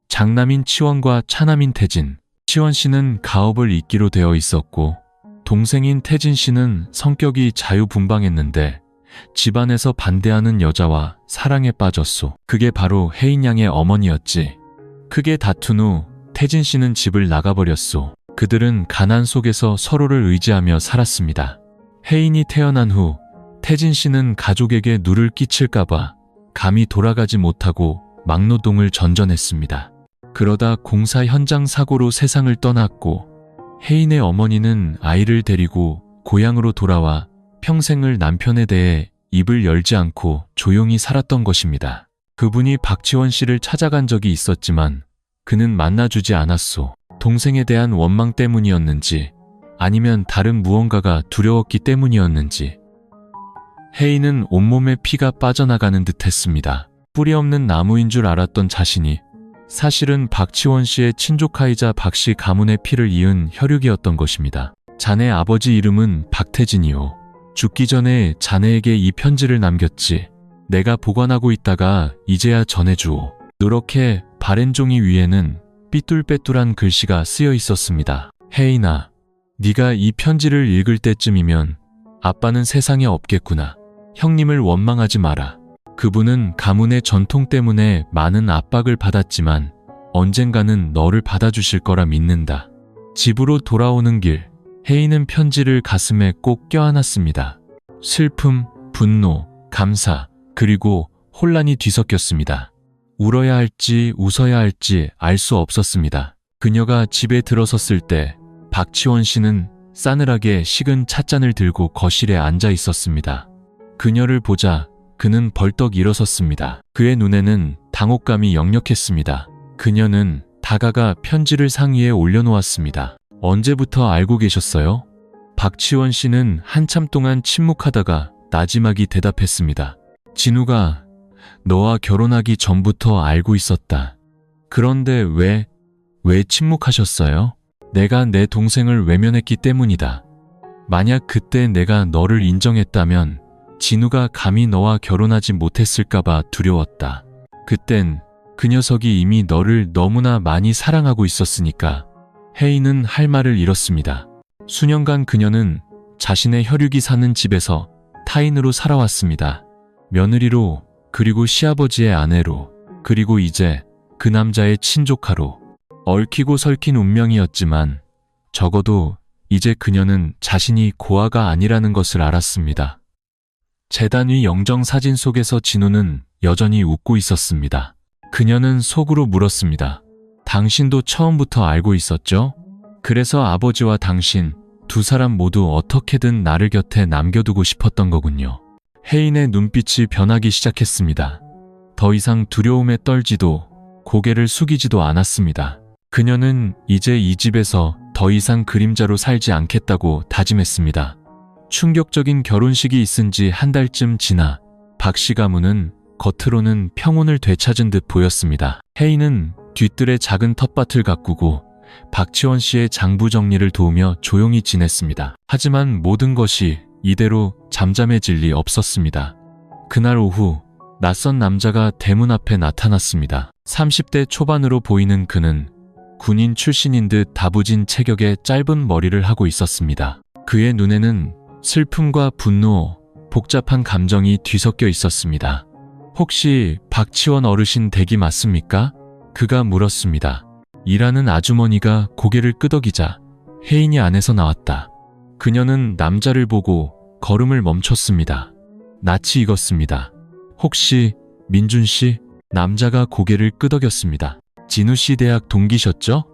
장남인 치원과 차남인 태진. 치원 씨는 가업을 잇기로 되어 있었고 동생인 태진 씨는 성격이 자유분방했는데 집안에서 반대하는 여자와 사랑에 빠졌소. 그게 바로 혜인 양의 어머니였지. 크게 다툰 후 태진 씨는 집을 나가버렸소. 그들은 가난 속에서 서로를 의지하며 살았습니다. 혜인이 태어난 후 태진 씨는 가족에게 누를 끼칠까봐 감히 돌아가지 못하고 막노동을 전전했습니다. 그러다 공사 현장 사고로 세상을 떠났고 혜인의 어머니는 아이를 데리고 고향으로 돌아와 평생을 남편에 대해 입을 열지 않고 조용히 살았던 것입니다. 그분이 박지원 씨를 찾아간 적이 있었지만 그는 만나주지 않았소. 동생에 대한 원망 때문이었는지 아니면 다른 무언가가 두려웠기 때문이었는지 혜인은 온몸에 피가 빠져나가는 듯 했습니다. 뿌리 없는 나무인 줄 알았던 자신이 사실은 박지원 씨의 친조카이자 박씨 가문의 피를 이은 혈육이었던 것입니다. 자네 아버지 이름은 박태진이요. 죽기 전에 자네에게 이 편지를 남겼지. 내가 보관하고 있다가 이제야 전해주오. 누렇게 바랜 종이 위에는 삐뚤빼뚤한 글씨가 쓰여 있었습니다. 혜인아, 네가 이 편지를 읽을 때쯤이면 아빠는 세상에 없겠구나. 형님을 원망하지 마라. 그분은 가문의 전통 때문에 많은 압박을 받았지만 언젠가는 너를 받아주실 거라 믿는다. 집으로 돌아오는 길, 혜인은 편지를 가슴에 꼭 껴안았습니다. 슬픔, 분노, 감사, 그리고 혼란이 뒤섞였습니다. 울어야 할지 웃어야 할지 알 수 없었습니다. 그녀가 집에 들어섰을 때 박지원 씨는 싸늘하게 식은 찻잔을 들고 거실에 앉아 있었습니다. 그녀를 보자 그는 벌떡 일어섰습니다. 그의 눈에는 당혹감이 역력했습니다. 그녀는 다가가 편지를 상위에 올려놓았습니다. 언제부터 알고 계셨어요? 박지원 씨는 한참 동안 침묵하다가 나지막이 대답했습니다. 진우가 너와 결혼하기 전부터 알고 있었다. 그런데 왜 침묵하셨어요? 내가 내 동생을 외면했기 때문이다. 만약 그때 내가 너를 인정했다면 진우가 감히 너와 결혼하지 못했을까봐 두려웠다. 그땐 그 녀석이 이미 너를 너무나 많이 사랑하고 있었으니까. 혜인은 할 말을 잃었습니다. 수년간 그녀는 자신의 혈육이 사는 집에서 타인으로 살아왔습니다. 며느리로, 그리고 시아버지의 아내로, 그리고 이제 그 남자의 친조카로. 얽히고 설킨 운명이었지만 적어도 이제 그녀는 자신이 고아가 아니라는 것을 알았습니다. 재단 위 영정사진 속에서 진우는 여전히 웃고 있었습니다. 그녀는 속으로 물었습니다. 당신도 처음부터 알고 있었죠? 그래서 아버지와 당신 두 사람 모두 어떻게든 나를 곁에 남겨두고 싶었던 거군요. 혜인의 눈빛이 변하기 시작했습니다. 더 이상 두려움에 떨지도 고개를 숙이지도 않았습니다. 그녀는 이제 이 집에서 더 이상 그림자로 살지 않겠다고 다짐했습니다. 충격적인 결혼식이 있은 지 한 달쯤 지나 박씨 가문은 겉으로는 평온을 되찾은 듯 보였습니다. 혜인은 뒤뜰에 작은 텃밭을 가꾸고 박지원 씨의 장부 정리를 도우며 조용히 지냈습니다. 하지만 모든 것이 이대로 잠잠해질 리 없었습니다. 그날 오후 낯선 남자가 대문 앞에 나타났습니다. 30대 초반으로 보이는 그는 군인 출신인 듯 다부진 체격에 짧은 머리를 하고 있었습니다. 그의 눈에는 슬픔과 분노, 복잡한 감정이 뒤섞여 있었습니다. 혹시 박지원 어르신 댁이 맞습니까? 그가 물었습니다. 일하는 아주머니가 고개를 끄덕이자 혜인이 안에서 나왔다. 그녀는 남자를 보고 걸음을 멈췄습니다. 낯이 익었습니다. 혹시 민준 씨? 남자가 고개를 끄덕였습니다. 진우 씨 대학 동기셨죠?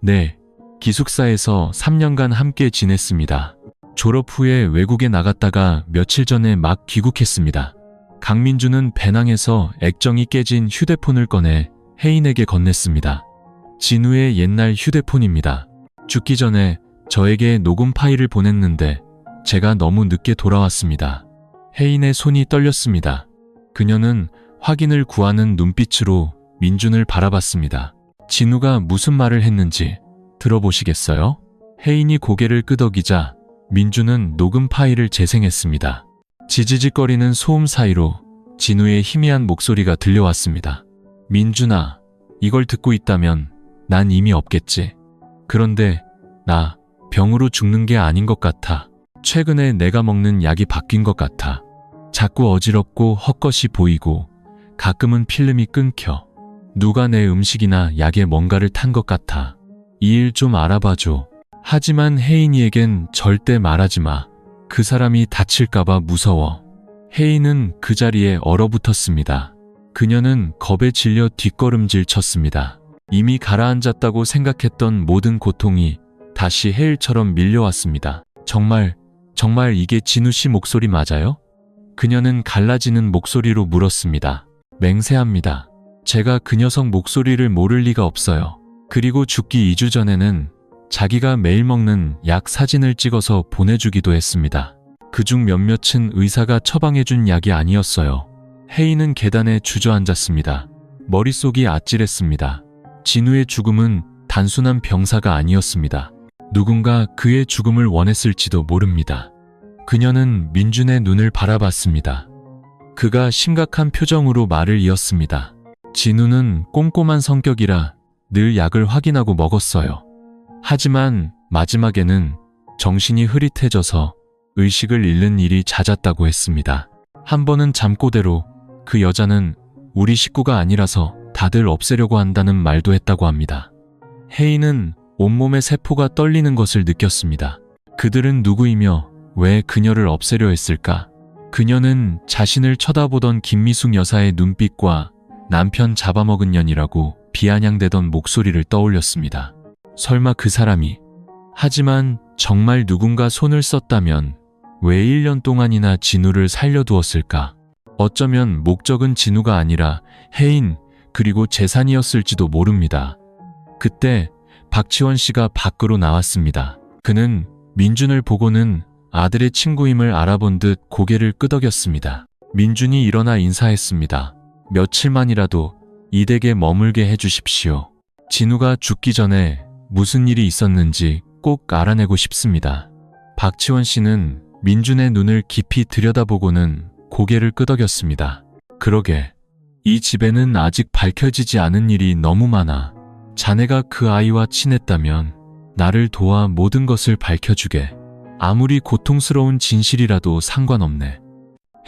네, 기숙사에서 3년간 함께 지냈습니다. 졸업 후에 외국에 나갔다가 며칠 전에 막 귀국했습니다. 강민주는 배낭에서 액정이 깨진 휴대폰을 꺼내 혜인에게 건넸습니다. 진우의 옛날 휴대폰입니다. 죽기 전에 저에게 녹음 파일을 보냈는데 제가 너무 늦게 돌아왔습니다. 혜인의 손이 떨렸습니다. 그녀는 확인을 구하는 눈빛으로 민준을 바라봤습니다. 진우가 무슨 말을 했는지 들어보시겠어요? 혜인이 고개를 끄덕이자 민준은 녹음 파일을 재생했습니다. 지지직거리는 소음 사이로 진우의 희미한 목소리가 들려왔습니다. 민준아, 이걸 듣고 있다면 난 이미 없겠지. 그런데 나 병으로 죽는 게 아닌 것 같아. 최근에 내가 먹는 약이 바뀐 것 같아. 자꾸 어지럽고 헛것이 보이고 가끔은 필름이 끊겨. 누가 내 음식이나 약에 뭔가를 탄 것 같아. 이 일 좀 알아봐줘. 하지만 혜인이에겐 절대 말하지 마. 그 사람이 다칠까봐 무서워. 혜인은 그 자리에 얼어붙었습니다. 그녀는 겁에 질려 뒷걸음질 쳤습니다. 이미 가라앉았다고 생각했던 모든 고통이 다시 해일처럼 밀려왔습니다. 정말 이게 진우 씨 목소리 맞아요? 그녀는 갈라지는 목소리로 물었습니다. 맹세합니다. 제가 그 녀석 목소리를 모를 리가 없어요. 그리고 죽기 2주 전에는 자기가 매일 먹는 약 사진을 찍어서 보내주기도 했습니다. 그중 몇몇은 의사가 처방해준 약이 아니었어요. 혜인은 계단에 주저앉았습니다. 머릿속이 아찔했습니다. 진우의 죽음은 단순한 병사가 아니었습니다. 누군가 그의 죽음을 원했을지도 모릅니다. 그녀는 민준의 눈을 바라봤습니다. 그가 심각한 표정으로 말을 이었습니다. 진우는 꼼꼼한 성격이라 늘 약을 확인하고 먹었어요. 하지만 마지막에는 정신이 흐릿해져서 의식을 잃는 일이 잦았다고 했습니다. 한 번은 잠꼬대로 그 여자는 우리 식구가 아니라서 다들 없애려고 한다는 말도 했다고 합니다. 혜인은 온몸의 세포가 떨리는 것을 느꼈습니다. 그들은 누구이며 왜 그녀를 없애려 했을까? 그녀는 자신을 쳐다보던 김미숙 여사의 눈빛과 남편 잡아먹은 년이라고 비아냥대던 목소리를 떠올렸습니다. 설마 그 사람이? 하지만 정말 누군가 손을 썼다면 왜 1년 동안이나 진우를 살려두었을까? 어쩌면 목적은 진우가 아니라 혜인 그리고 재산이었을지도 모릅니다. 그때 박지원 씨가 밖으로 나왔습니다. 그는 민준을 보고는 아들의 친구임을 알아본 듯 고개를 끄덕였습니다. 민준이 일어나 인사했습니다. 며칠만이라도 이 댁에 머물게 해주십시오. 진우가 죽기 전에 무슨 일이 있었는지 꼭 알아내고 싶습니다. 박지원 씨는 민준의 눈을 깊이 들여다보고는 고개를 끄덕였습니다. 그러게, 이 집에는 아직 밝혀지지 않은 일이 너무 많아. 자네가 그 아이와 친했다면 나를 도와 모든 것을 밝혀주게. 아무리 고통스러운 진실이라도 상관없네.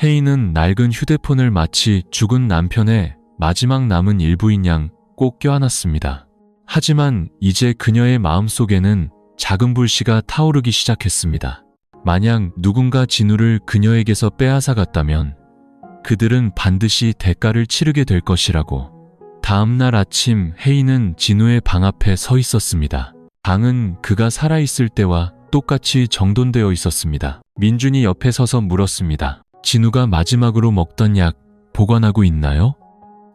혜인은 낡은 휴대폰을 마치 죽은 남편의 마지막 남은 일부인 양 꼭 껴안았습니다. 하지만 이제 그녀의 마음속에는 작은 불씨가 타오르기 시작했습니다. 만약 누군가 진우를 그녀에게서 빼앗아갔다면 그들은 반드시 대가를 치르게 될 것이라고. 다음 날 아침 혜인은 진우의 방 앞에 서 있었습니다. 방은 그가 살아있을 때와 똑같이 정돈되어 있었습니다. 민준이 옆에 서서 물었습니다. 진우가 마지막으로 먹던 약 보관하고 있나요?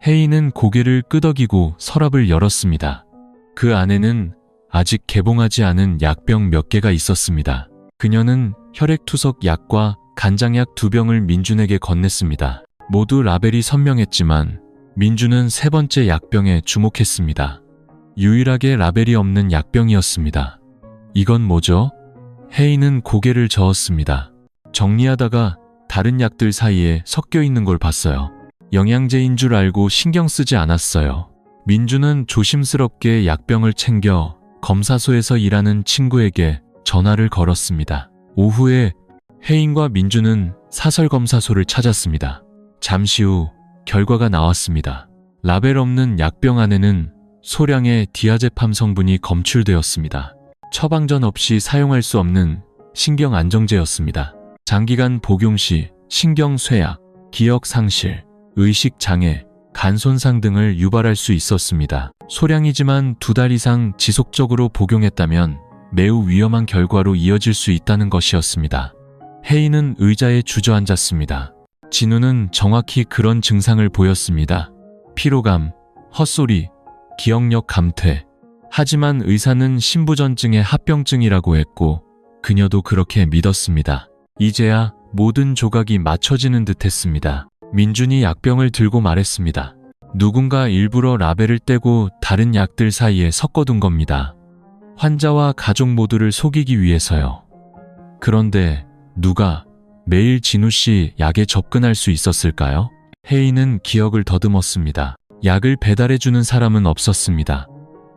혜인은 고개를 끄덕이고 서랍을 열었습니다. 그 안에는 아직 개봉하지 않은 약병 몇 개가 있었습니다. 그녀는 혈액투석 약과 간장약 2병을 민준에게 건넸습니다. 모두 라벨이 선명했지만 민준은 3번째 약병에 주목했습니다. 유일하게 라벨이 없는 약병이었습니다. 이건 뭐죠? 혜인은 고개를 저었습니다. 정리하다가 다른 약들 사이에 섞여 있는 걸 봤어요. 영양제인 줄 알고 신경 쓰지 않았어요. 민준은 조심스럽게 약병을 챙겨 검사소에서 일하는 친구에게 전화를 걸었습니다. 오후에 혜인과 민준은 사설검사소를 찾았습니다. 잠시 후 결과가 나왔습니다. 라벨 없는 약병 안에는 소량의 디아제팜 성분이 검출되었습니다. 처방전 없이 사용할 수 없는 신경안정제였습니다. 장기간 복용 시 신경쇠약, 기억상실, 의식장애, 간손상 등을 유발할 수 있었습니다. 소량이지만 2달 이상 지속적으로 복용했다면 매우 위험한 결과로 이어질 수 있다는 것이었습니다. 혜인은 의자에 주저앉았습니다. 진우는 정확히 그런 증상을 보였습니다. 피로감, 헛소리, 기억력 감퇴. 하지만 의사는 신부전증의 합병증이라고 했고 그녀도 그렇게 믿었습니다. 이제야 모든 조각이 맞춰지는 듯했습니다. 민준이 약병을 들고 말했습니다. 누군가 일부러 라벨을 떼고 다른 약들 사이에 섞어둔 겁니다. 환자와 가족 모두를 속이기 위해서요. 그런데 누가 매일 진우 씨 약에 접근할 수 있었을까요? 혜인은 기억을 더듬었습니다. 약을 배달해주는 사람은 없었습니다.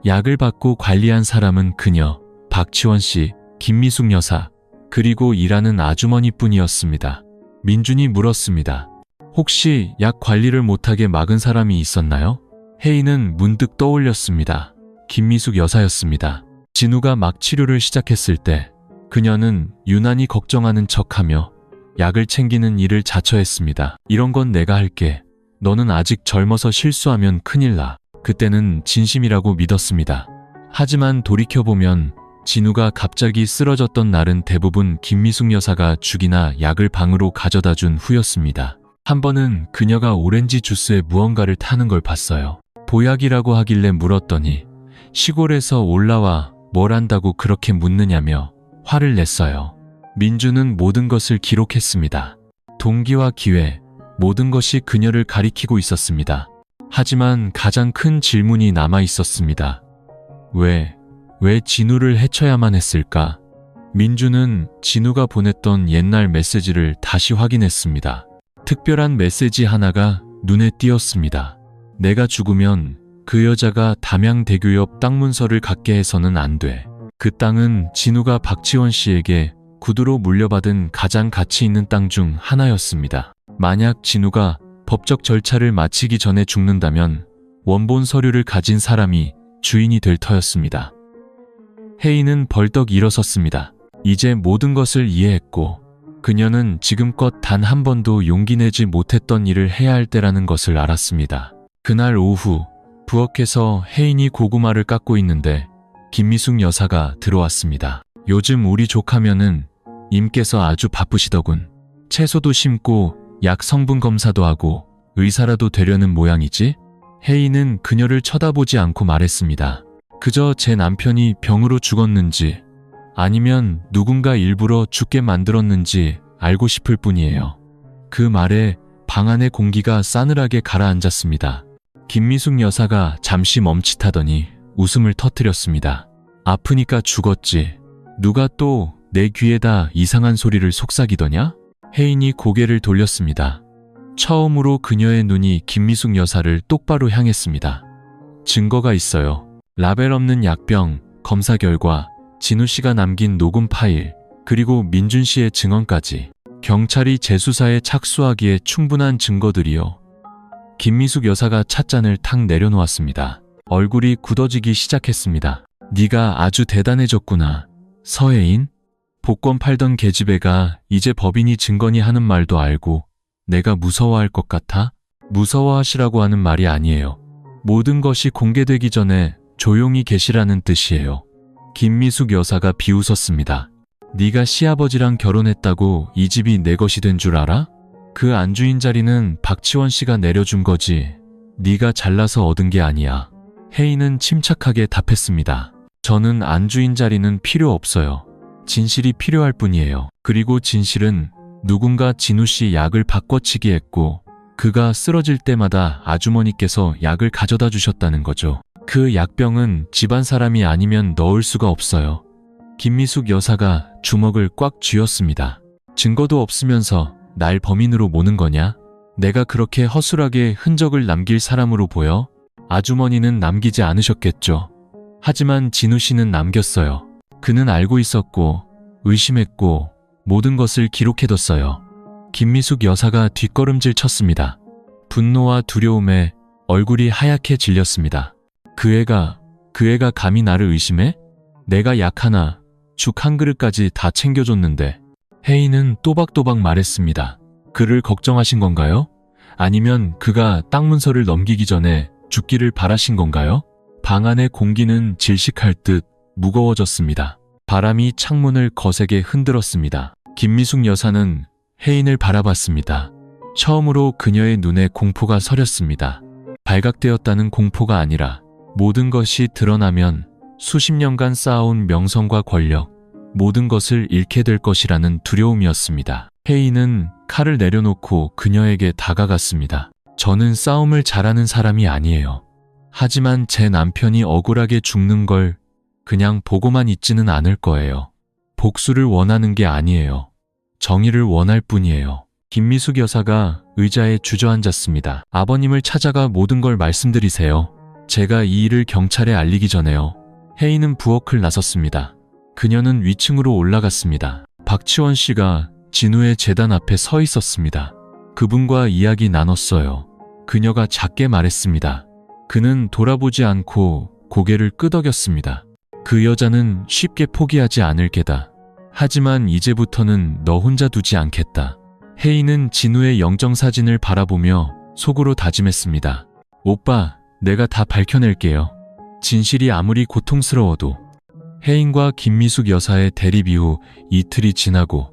약을 받고 관리한 사람은 그녀, 박지원 씨, 김미숙 여사, 그리고 일하는 아주머니뿐이었습니다. 민준이 물었습니다. 혹시 약 관리를 못하게 막은 사람이 있었나요? 혜인은 문득 떠올렸습니다. 김미숙 여사였습니다. 진우가 막 치료를 시작했을 때 그녀는 유난히 걱정하는 척하며 약을 챙기는 일을 자처했습니다. 이런 건 내가 할게. 너는 아직 젊어서 실수하면 큰일 나. 그때는 진심이라고 믿었습니다. 하지만 돌이켜보면 진우가 갑자기 쓰러졌던 날은 대부분 김미숙 여사가 죽이나 약을 방으로 가져다 준 후였습니다. 한 번은 그녀가 오렌지 주스에 무언가를 타는 걸 봤어요. 보약이라고 하길래 물었더니 시골에서 올라와 뭘 한다고 그렇게 묻느냐며 화를 냈어요. 민주는 모든 것을 기록했습니다. 동기와 기회, 모든 것이 그녀를 가리키고 있었습니다. 하지만 가장 큰 질문이 남아 있었습니다. 왜 진우를 해쳐야만 했을까? 민주는 진우가 보냈던 옛날 메시지를 다시 확인했습니다. 특별한 메시지 하나가 눈에 띄었습니다. 내가 죽으면 그 여자가 담양대교 옆 땅 문서를 갖게 해서는 안 돼. 그 땅은 진우가 박지원 씨에게 구두로 물려받은 가장 가치 있는 땅 중 하나였습니다. 만약 진우가 법적 절차를 마치기 전에 죽는다면 원본 서류를 가진 사람이 주인이 될 터였습니다. 혜인은 벌떡 일어섰습니다. 이제 모든 것을 이해했고 그녀는 지금껏 단 한 번도 용기 내지 못했던 일을 해야 할 때라는 것을 알았습니다. 그날 오후 부엌에서 혜인이 고구마를 깎고 있는데 김미숙 여사가 들어왔습니다. 요즘 우리 조카면은 임께서 아주 바쁘시더군. 채소도 심고 약 성분 검사도 하고 의사라도 되려는 모양이지? 혜인은 그녀를 쳐다보지 않고 말했습니다. 그저 제 남편이 병으로 죽었는지 아니면 누군가 일부러 죽게 만들었는지 알고 싶을 뿐이에요. 그 말에 방 안의 공기가 싸늘하게 가라앉았습니다. 김미숙 여사가 잠시 멈칫하더니 웃음을 터뜨렸습니다. 아프니까 죽었지. 누가 또 내 귀에다 이상한 소리를 속삭이더냐? 혜인이 고개를 돌렸습니다. 처음으로 그녀의 눈이 김미숙 여사를 똑바로 향했습니다. 증거가 있어요. 라벨 없는 약병, 검사 결과, 진우 씨가 남긴 녹음 파일, 그리고 민준 씨의 증언까지. 경찰이 재수사에 착수하기에 충분한 증거들이요. 김미숙 여사가 찻잔을 탁 내려놓았습니다. 얼굴이 굳어지기 시작했습니다. 네가 아주 대단해졌구나. 서혜인? 복권 팔던 계집애가 이제 법인이 증거니 하는 말도 알고 내가 무서워할 것 같아? 무서워하시라고 하는 말이 아니에요. 모든 것이 공개되기 전에 조용히 계시라는 뜻이에요. 김미숙 여사가 비웃었습니다. 네가 시아버지랑 결혼했다고 이 집이 내 것이 된 줄 알아? 그 안주인 자리는 박지원 씨가 내려준 거지. 네가 잘나서 얻은 게 아니야. 혜인은 침착하게 답했습니다. 저는 안주인 자리는 필요 없어요. 진실이 필요할 뿐이에요. 그리고 진실은 누군가 진우 씨 약을 바꿔치기 했고 그가 쓰러질 때마다 아주머니께서 약을 가져다 주셨다는 거죠. 그 약병은 집안 사람이 아니면 넣을 수가 없어요. 김미숙 여사가 주먹을 꽉 쥐었습니다. 증거도 없으면서 날 범인으로 모는 거냐? 내가 그렇게 허술하게 흔적을 남길 사람으로 보여? 아주머니는 남기지 않으셨겠죠. 하지만 진우 씨는 남겼어요. 그는 알고 있었고 의심했고 모든 것을 기록해뒀어요. 김미숙 여사가 뒷걸음질 쳤습니다. 분노와 두려움에 얼굴이 하얗게 질렸습니다. 그 애가 감히 나를 의심해? 내가 약 하나, 죽 한 그릇까지 다 챙겨줬는데. 혜인은 또박또박 말했습니다. 그를 걱정하신 건가요? 아니면 그가 땅 문서를 넘기기 전에 죽기를 바라신 건가요? 방 안의 공기는 질식할 듯 무거워졌습니다. 바람이 창문을 거세게 흔들었습니다. 김미숙 여사는 혜인을 바라봤습니다. 처음으로 그녀의 눈에 공포가 서렸습니다. 발각되었다는 공포가 아니라 모든 것이 드러나면 수십 년간 쌓아온 명성과 권력, 모든 것을 잃게 될 것이라는 두려움이었습니다. 혜인은 칼을 내려놓고 그녀에게 다가갔습니다. 저는 싸움을 잘하는 사람이 아니에요. 하지만 제 남편이 억울하게 죽는 걸 그냥 보고만 있지는 않을 거예요. 복수를 원하는 게 아니에요. 정의를 원할 뿐이에요. 김미숙 여사가 의자에 주저앉았습니다. 아버님을 찾아가 모든 걸 말씀드리세요. 제가 이 일을 경찰에 알리기 전에요. 혜인은 부엌을 나섰습니다. 그녀는 위층으로 올라갔습니다. 박지원 씨가 진우의 재단 앞에 서 있었습니다. 그분과 이야기 나눴어요. 그녀가 작게 말했습니다. 그는 돌아보지 않고 고개를 끄덕였습니다. 그 여자는 쉽게 포기하지 않을 게다. 하지만 이제부터는 너 혼자 두지 않겠다. 혜인은 진우의 영정사진을 바라보며 속으로 다짐했습니다. 오빠, 내가 다 밝혀낼게요. 진실이 아무리 고통스러워도. 혜인과 김미숙 여사의 대립 이후 이틀이 지나고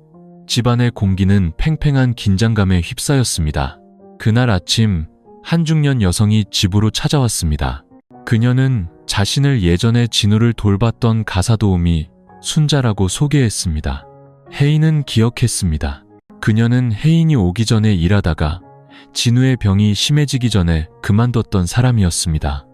집안의 공기는 팽팽한 긴장감에 휩싸였습니다. 그날 아침 한중년 여성이 집으로 찾아왔습니다. 그녀는 자신을 예전에 진우를 돌봤던 가사도우미 순자라고 소개했습니다. 혜인은 기억했습니다. 그녀는 혜인이 오기 전에 일하다가 진우의 병이 심해지기 전에 그만뒀던 사람이었습니다.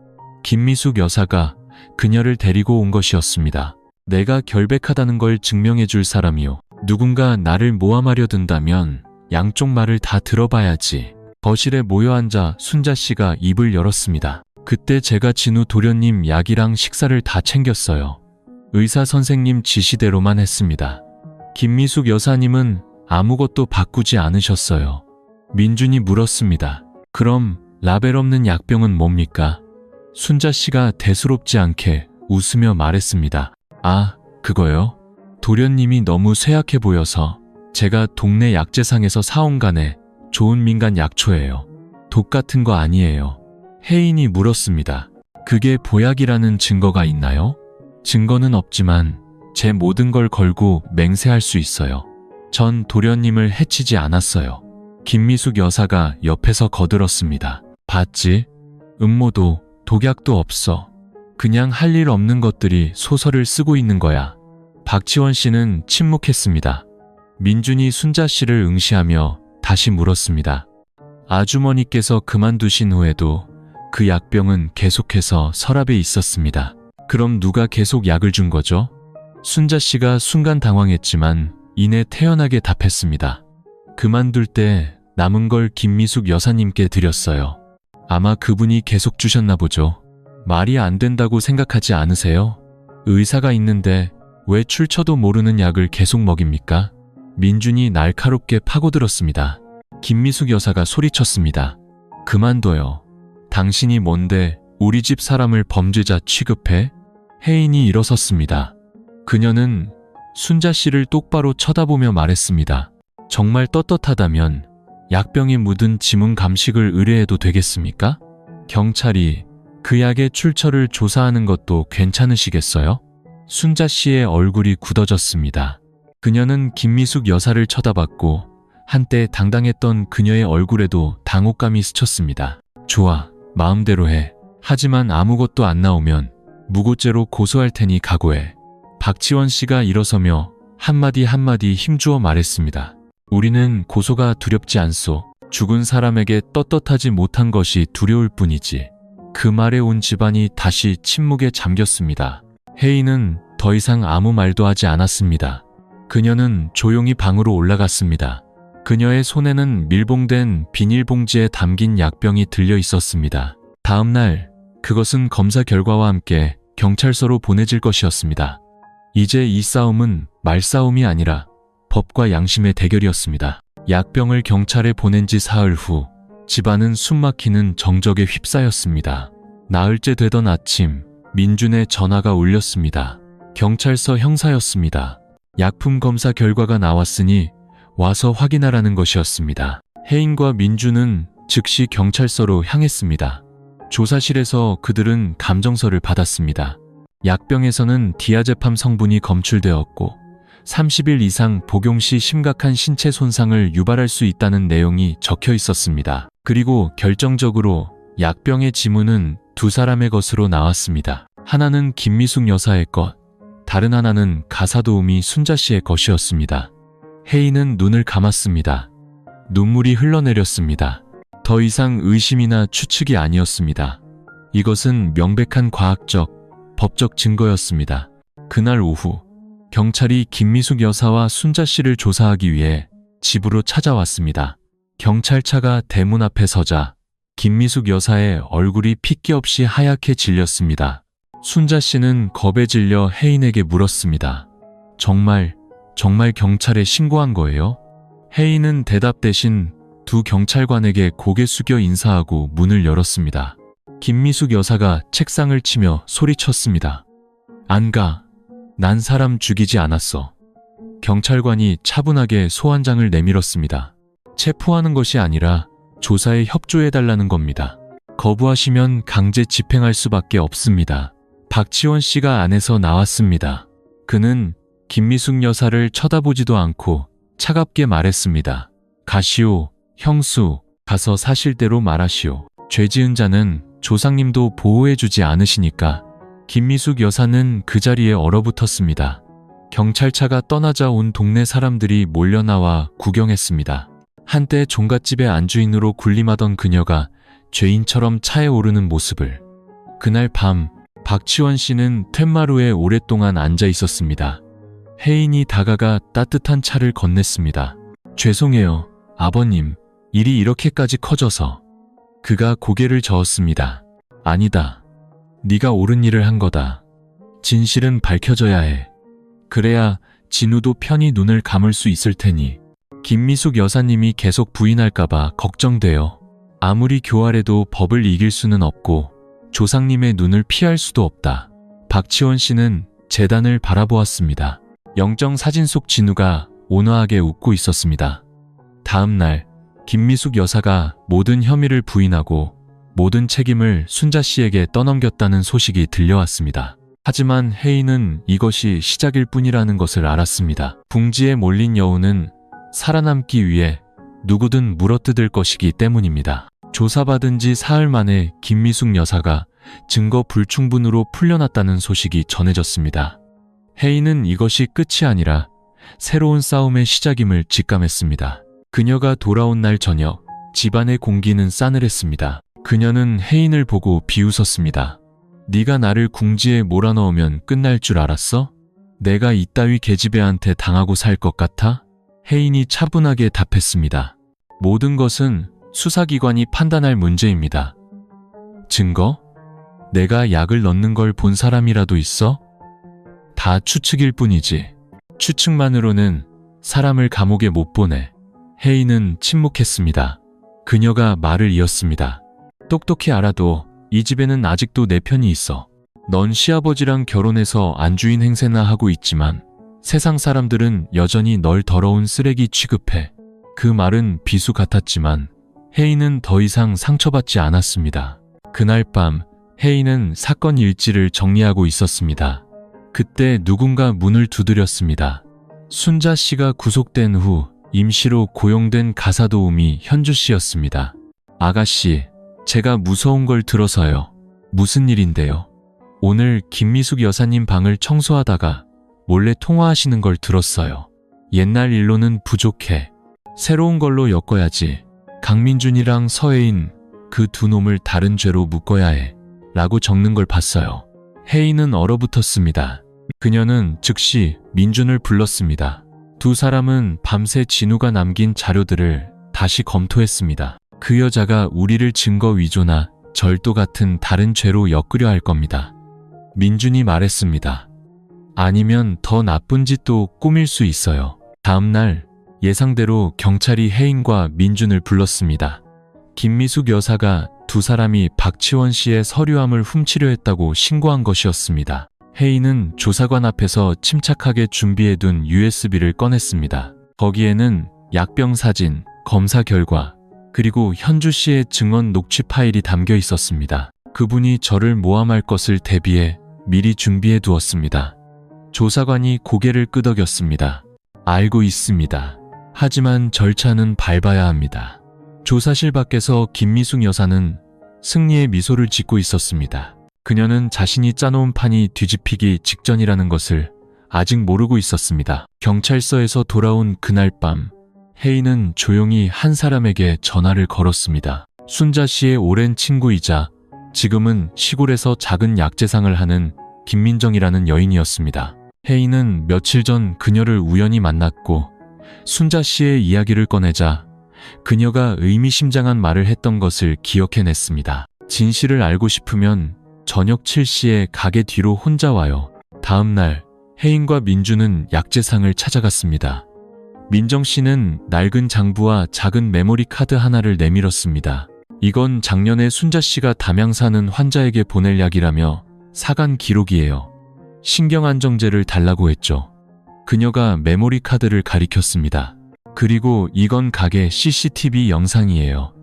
김미숙 여사가 그녀를 데리고 온 것이었습니다. 내가 결백하다는 걸 증명해줄 사람이요. 누군가 나를 모함하려 든다면 양쪽 말을 다 들어봐야지. 거실에 모여 앉아 순자 씨가 입을 열었습니다. 그때 제가 진우 도련님 약이랑 식사를 다 챙겼어요. 의사 선생님 지시대로만 했습니다. 김미숙 여사님은 아무것도 바꾸지 않으셨어요. 민준이 물었습니다. 그럼 라벨 없는 약병은 뭡니까? 순자 씨가 대수롭지 않게 웃으며 말했습니다. 아, 그거요? 도련님이 너무 쇠약해 보여서 제가 동네 약재상에서 사온 간에 좋은 민간 약초예요. 독 같은 거 아니에요. 혜인이 물었습니다. 그게 보약이라는 증거가 있나요? 증거는 없지만 제 모든 걸 걸고 맹세할 수 있어요. 전 도련님을 해치지 않았어요. 김미숙 여사가 옆에서 거들었습니다. 봤지? 음모도 독약도 없어. 그냥 할 일 없는 것들이 소설을 쓰고 있는 거야. 박지원 씨는 침묵했습니다. 민준이 순자 씨를 응시하며 다시 물었습니다. 아주머니께서 그만두신 후에도 그 약병은 계속해서 서랍에 있었습니다. 그럼 누가 계속 약을 준 거죠? 순자 씨가 순간 당황했지만 이내 태연하게 답했습니다. 그만둘 때 남은 걸 김미숙 여사님께 드렸어요. 아마 그분이 계속 주셨나 보죠. 말이 안 된다고 생각하지 않으세요? 의사가 있는데 왜 출처도 모르는 약을 계속 먹입니까? 민준이 날카롭게 파고들었습니다. 김미숙 여사가 소리쳤습니다. 그만둬요. 당신이 뭔데 우리 집 사람을 범죄자 취급해? 혜인이 일어섰습니다. 그녀는 순자 씨를 똑바로 쳐다보며 말했습니다. 정말 떳떳하다면 약병에 묻은 지문 감식을 의뢰해도 되겠습니까? 경찰이 그 약의 출처를 조사하는 것도 괜찮으시겠어요? 순자 씨의 얼굴이 굳어졌습니다. 그녀는 김미숙 여사를 쳐다봤고 한때 당당했던 그녀의 얼굴에도 당혹감이 스쳤습니다. 좋아, 마음대로 해. 하지만 아무것도 안 나오면 무고죄로 고소할 테니 각오해. 박지원 씨가 일어서며 한마디 한마디 힘주어 말했습니다. 우리는 고소가 두렵지 않소. 죽은 사람에게 떳떳하지 못한 것이 두려울 뿐이지. 그 말에 온 집안이 다시 침묵에 잠겼습니다. 혜인은 더 이상 아무 말도 하지 않았습니다. 그녀는 조용히 방으로 올라갔습니다. 그녀의 손에는 밀봉된 비닐봉지에 담긴 약병이 들려 있었습니다. 다음 날 그것은 검사 결과와 함께 경찰서로 보내질 것이었습니다. 이제 이 싸움은 말싸움이 아니라 법과 양심의 대결이었습니다. 약병을 경찰에 보낸 지 사흘 후 집안은 숨막히는 정적에 휩싸였습니다. 나흘째 되던 아침 민준의 전화가 울렸습니다. 경찰서 형사였습니다. 약품 검사 결과가 나왔으니 와서 확인하라는 것이었습니다. 혜인과 민준은 즉시 경찰서로 향했습니다. 조사실에서 그들은 감정서를 받았습니다. 약병에서는 디아제팜 성분이 검출되었고 30일 이상 복용 시 심각한 신체 손상을 유발할 수 있다는 내용이 적혀 있었습니다. 그리고 결정적으로 약병의 지문은 두 사람의 것으로 나왔습니다. 하나는 김미숙 여사의 것, 다른 하나는 가사도우미 순자 씨의 것이었습니다. 혜인은 눈을 감았습니다. 눈물이 흘러내렸습니다. 더 이상 의심이나 추측이 아니었습니다. 이것은 명백한 과학적, 법적 증거였습니다. 그날 오후 경찰이 김미숙 여사와 순자 씨를 조사하기 위해 집으로 찾아왔습니다. 경찰차가 대문 앞에 서자 김미숙 여사의 얼굴이 핏기 없이 하얗게 질렸습니다. 순자 씨는 겁에 질려 혜인에게 물었습니다. 정말 경찰에 신고한 거예요? 혜인은 대답 대신 두 경찰관에게 고개 숙여 인사하고 문을 열었습니다. 김미숙 여사가 책상을 치며 소리쳤습니다. 안 가. 난 사람 죽이지 않았어. 경찰관이 차분하게 소환장을 내밀었습니다. 체포하는 것이 아니라 조사에 협조해달라는 겁니다. 거부하시면 강제 집행할 수밖에 없습니다. 박치원 씨가 안에서 나왔습니다. 그는 김미숙 여사를 쳐다보지도 않고 차갑게 말했습니다. 가시오, 형수, 가서 사실대로 말하시오. 죄 지은 자는 조상님도 보호해주지 않으시니까. 김미숙 여사는 그 자리에 얼어붙었습니다. 경찰차가 떠나자 온 동네 사람들이 몰려나와 구경했습니다. 한때 종갓집의 안주인으로 군림하던 그녀가 죄인처럼 차에 오르는 모습을. 그날 밤 박치원 씨는 툇마루에 오랫동안 앉아 있었습니다. 혜인이 다가가 따뜻한 차를 건넸습니다. 죄송해요, 아버님. 일이 이렇게까지 커져서. 그가 고개를 저었습니다. 아니다. 네가 옳은 일을 한 거다. 진실은 밝혀져야 해. 그래야 진우도 편히 눈을 감을 수 있을 테니. 김미숙 여사님이 계속 부인할까봐 걱정돼요. 아무리 교활해도 법을 이길 수는 없고 조상님의 눈을 피할 수도 없다. 박치원 씨는 재단을 바라보았습니다. 영정 사진 속 진우가 온화하게 웃고 있었습니다. 다음 날 김미숙 여사가 모든 혐의를 부인하고 모든 책임을 순자 씨에게 떠넘겼다는 소식이 들려왔습니다. 하지만 혜인은 이것이 시작일 뿐이라는 것을 알았습니다. 궁지에 몰린 여우는 살아남기 위해 누구든 물어뜯을 것이기 때문입니다. 조사받은 지 사흘 만에 김미숙 여사가 증거 불충분으로 풀려났다는 소식이 전해졌습니다. 혜인은 이것이 끝이 아니라 새로운 싸움의 시작임을 직감했습니다. 그녀가 돌아온 날 저녁, 집안의 공기는 싸늘했습니다. 그녀는 혜인을 보고 비웃었습니다. 네가 나를 궁지에 몰아넣으면 끝날 줄 알았어? 내가 이따위 계집애한테 당하고 살 것 같아? 혜인이 차분하게 답했습니다. 모든 것은 수사기관이 판단할 문제입니다. 증거? 내가 약을 넣는 걸 본 사람이라도 있어? 다 추측일 뿐이지. 추측만으로는 사람을 감옥에 못 보내. 혜인은 침묵했습니다. 그녀가 말을 이었습니다. 똑똑히 알아도 이 집에는 아직도 내 편이 있어. 넌 시아버지랑 결혼해서 안주인 행세나 하고 있지만 세상 사람들은 여전히 널 더러운 쓰레기 취급해. 그 말은 비수 같았지만 혜인은 더 이상 상처받지 않았습니다. 그날 밤 혜인은 사건 일지를 정리하고 있었습니다. 그때 누군가 문을 두드렸습니다. 순자 씨가 구속된 후 임시로 고용된 가사도우미 현주 씨였습니다. 아가씨, 제가 무서운 걸 들어서요. 무슨 일인데요? 오늘 김미숙 여사님 방을 청소하다가 몰래 통화하시는 걸 들었어요. 옛날 일로는 부족해. 새로운 걸로 엮어야지. 강민준이랑 서혜인, 그 두 놈을 다른 죄로 묶어야 해. 라고 적는 걸 봤어요. 혜인은 얼어붙었습니다. 그녀는 즉시 민준을 불렀습니다. 두 사람은 밤새 진우가 남긴 자료들을 다시 검토했습니다. 그 여자가 우리를 증거 위조나 절도 같은 다른 죄로 엮으려 할 겁니다. 민준이 말했습니다. 아니면 더 나쁜 짓도 꾸밀 수 있어요. 다음 날 예상대로 경찰이 혜인과 민준을 불렀습니다. 김미숙 여사가 두 사람이 박치원 씨의 서류함을 훔치려 했다고 신고한 것이었습니다. 혜인은 조사관 앞에서 침착하게 준비해둔 USB를 꺼냈습니다. 거기에는 약병 사진, 검사 결과, 그리고 현주 씨의 증언 녹취 파일이 담겨 있었습니다. 그분이 저를 모함할 것을 대비해 미리 준비해 두었습니다. 조사관이 고개를 끄덕였습니다. 알고 있습니다. 하지만 절차는 밟아야 합니다. 조사실 밖에서 김미숙 여사는 승리의 미소를 짓고 있었습니다. 그녀는 자신이 짜놓은 판이 뒤집히기 직전이라는 것을 아직 모르고 있었습니다. 경찰서에서 돌아온 그날 밤, 혜인은 조용히 한 사람에게 전화를 걸었습니다. 순자 씨의 오랜 친구이자 지금은 시골에서 작은 약재상을 하는 김민정이라는 여인이었습니다. 혜인은 며칠 전 그녀를 우연히 만났고 순자 씨의 이야기를 꺼내자 그녀가 의미심장한 말을 했던 것을 기억해냈습니다. 진실을 알고 싶으면 저녁 7시에 가게 뒤로 혼자 와요. 다음 날 혜인과 민주는 약재상을 찾아갔습니다. 민정 씨는 낡은 장부와 작은 메모리 카드 하나를 내밀었습니다. 이건 작년에 순자 씨가 담양 사는 환자에게 보낼 약이라며 사간 기록이에요. 신경안정제를 달라고 했죠. 그녀가 메모리 카드를 가리켰습니다. 그리고 이건 가게 CCTV 영상이에요.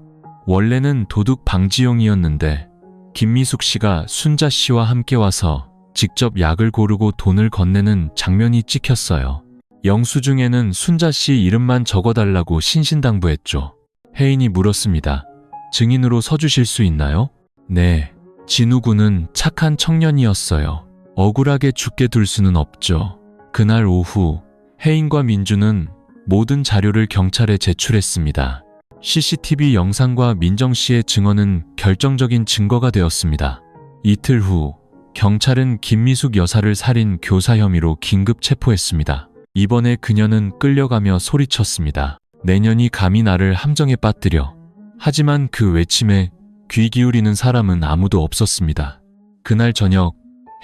원래는 도둑 방지용이었는데 김미숙 씨가 순자 씨와 함께 와서 직접 약을 고르고 돈을 건네는 장면이 찍혔어요. 영수증에는 순자 씨 이름만 적어달라고 신신당부했죠. 혜인이 물었습니다. 증인으로 서주실 수 있나요? 네. 진우 군은 착한 청년이었어요. 억울하게 죽게 둘 수는 없죠. 그날 오후 혜인과 민주는 모든 자료를 경찰에 제출했습니다. CCTV 영상과 민정 씨의 증언은 결정적인 증거가 되었습니다. 이틀 후 경찰은 김미숙 여사를 살인 교사 혐의로 긴급 체포했습니다. 이번에 그녀는 끌려가며 소리쳤습니다. 내년이 감히 나를 함정에 빠뜨려. 하지만 그 외침에 귀 기울이는 사람은 아무도 없었습니다. 그날 저녁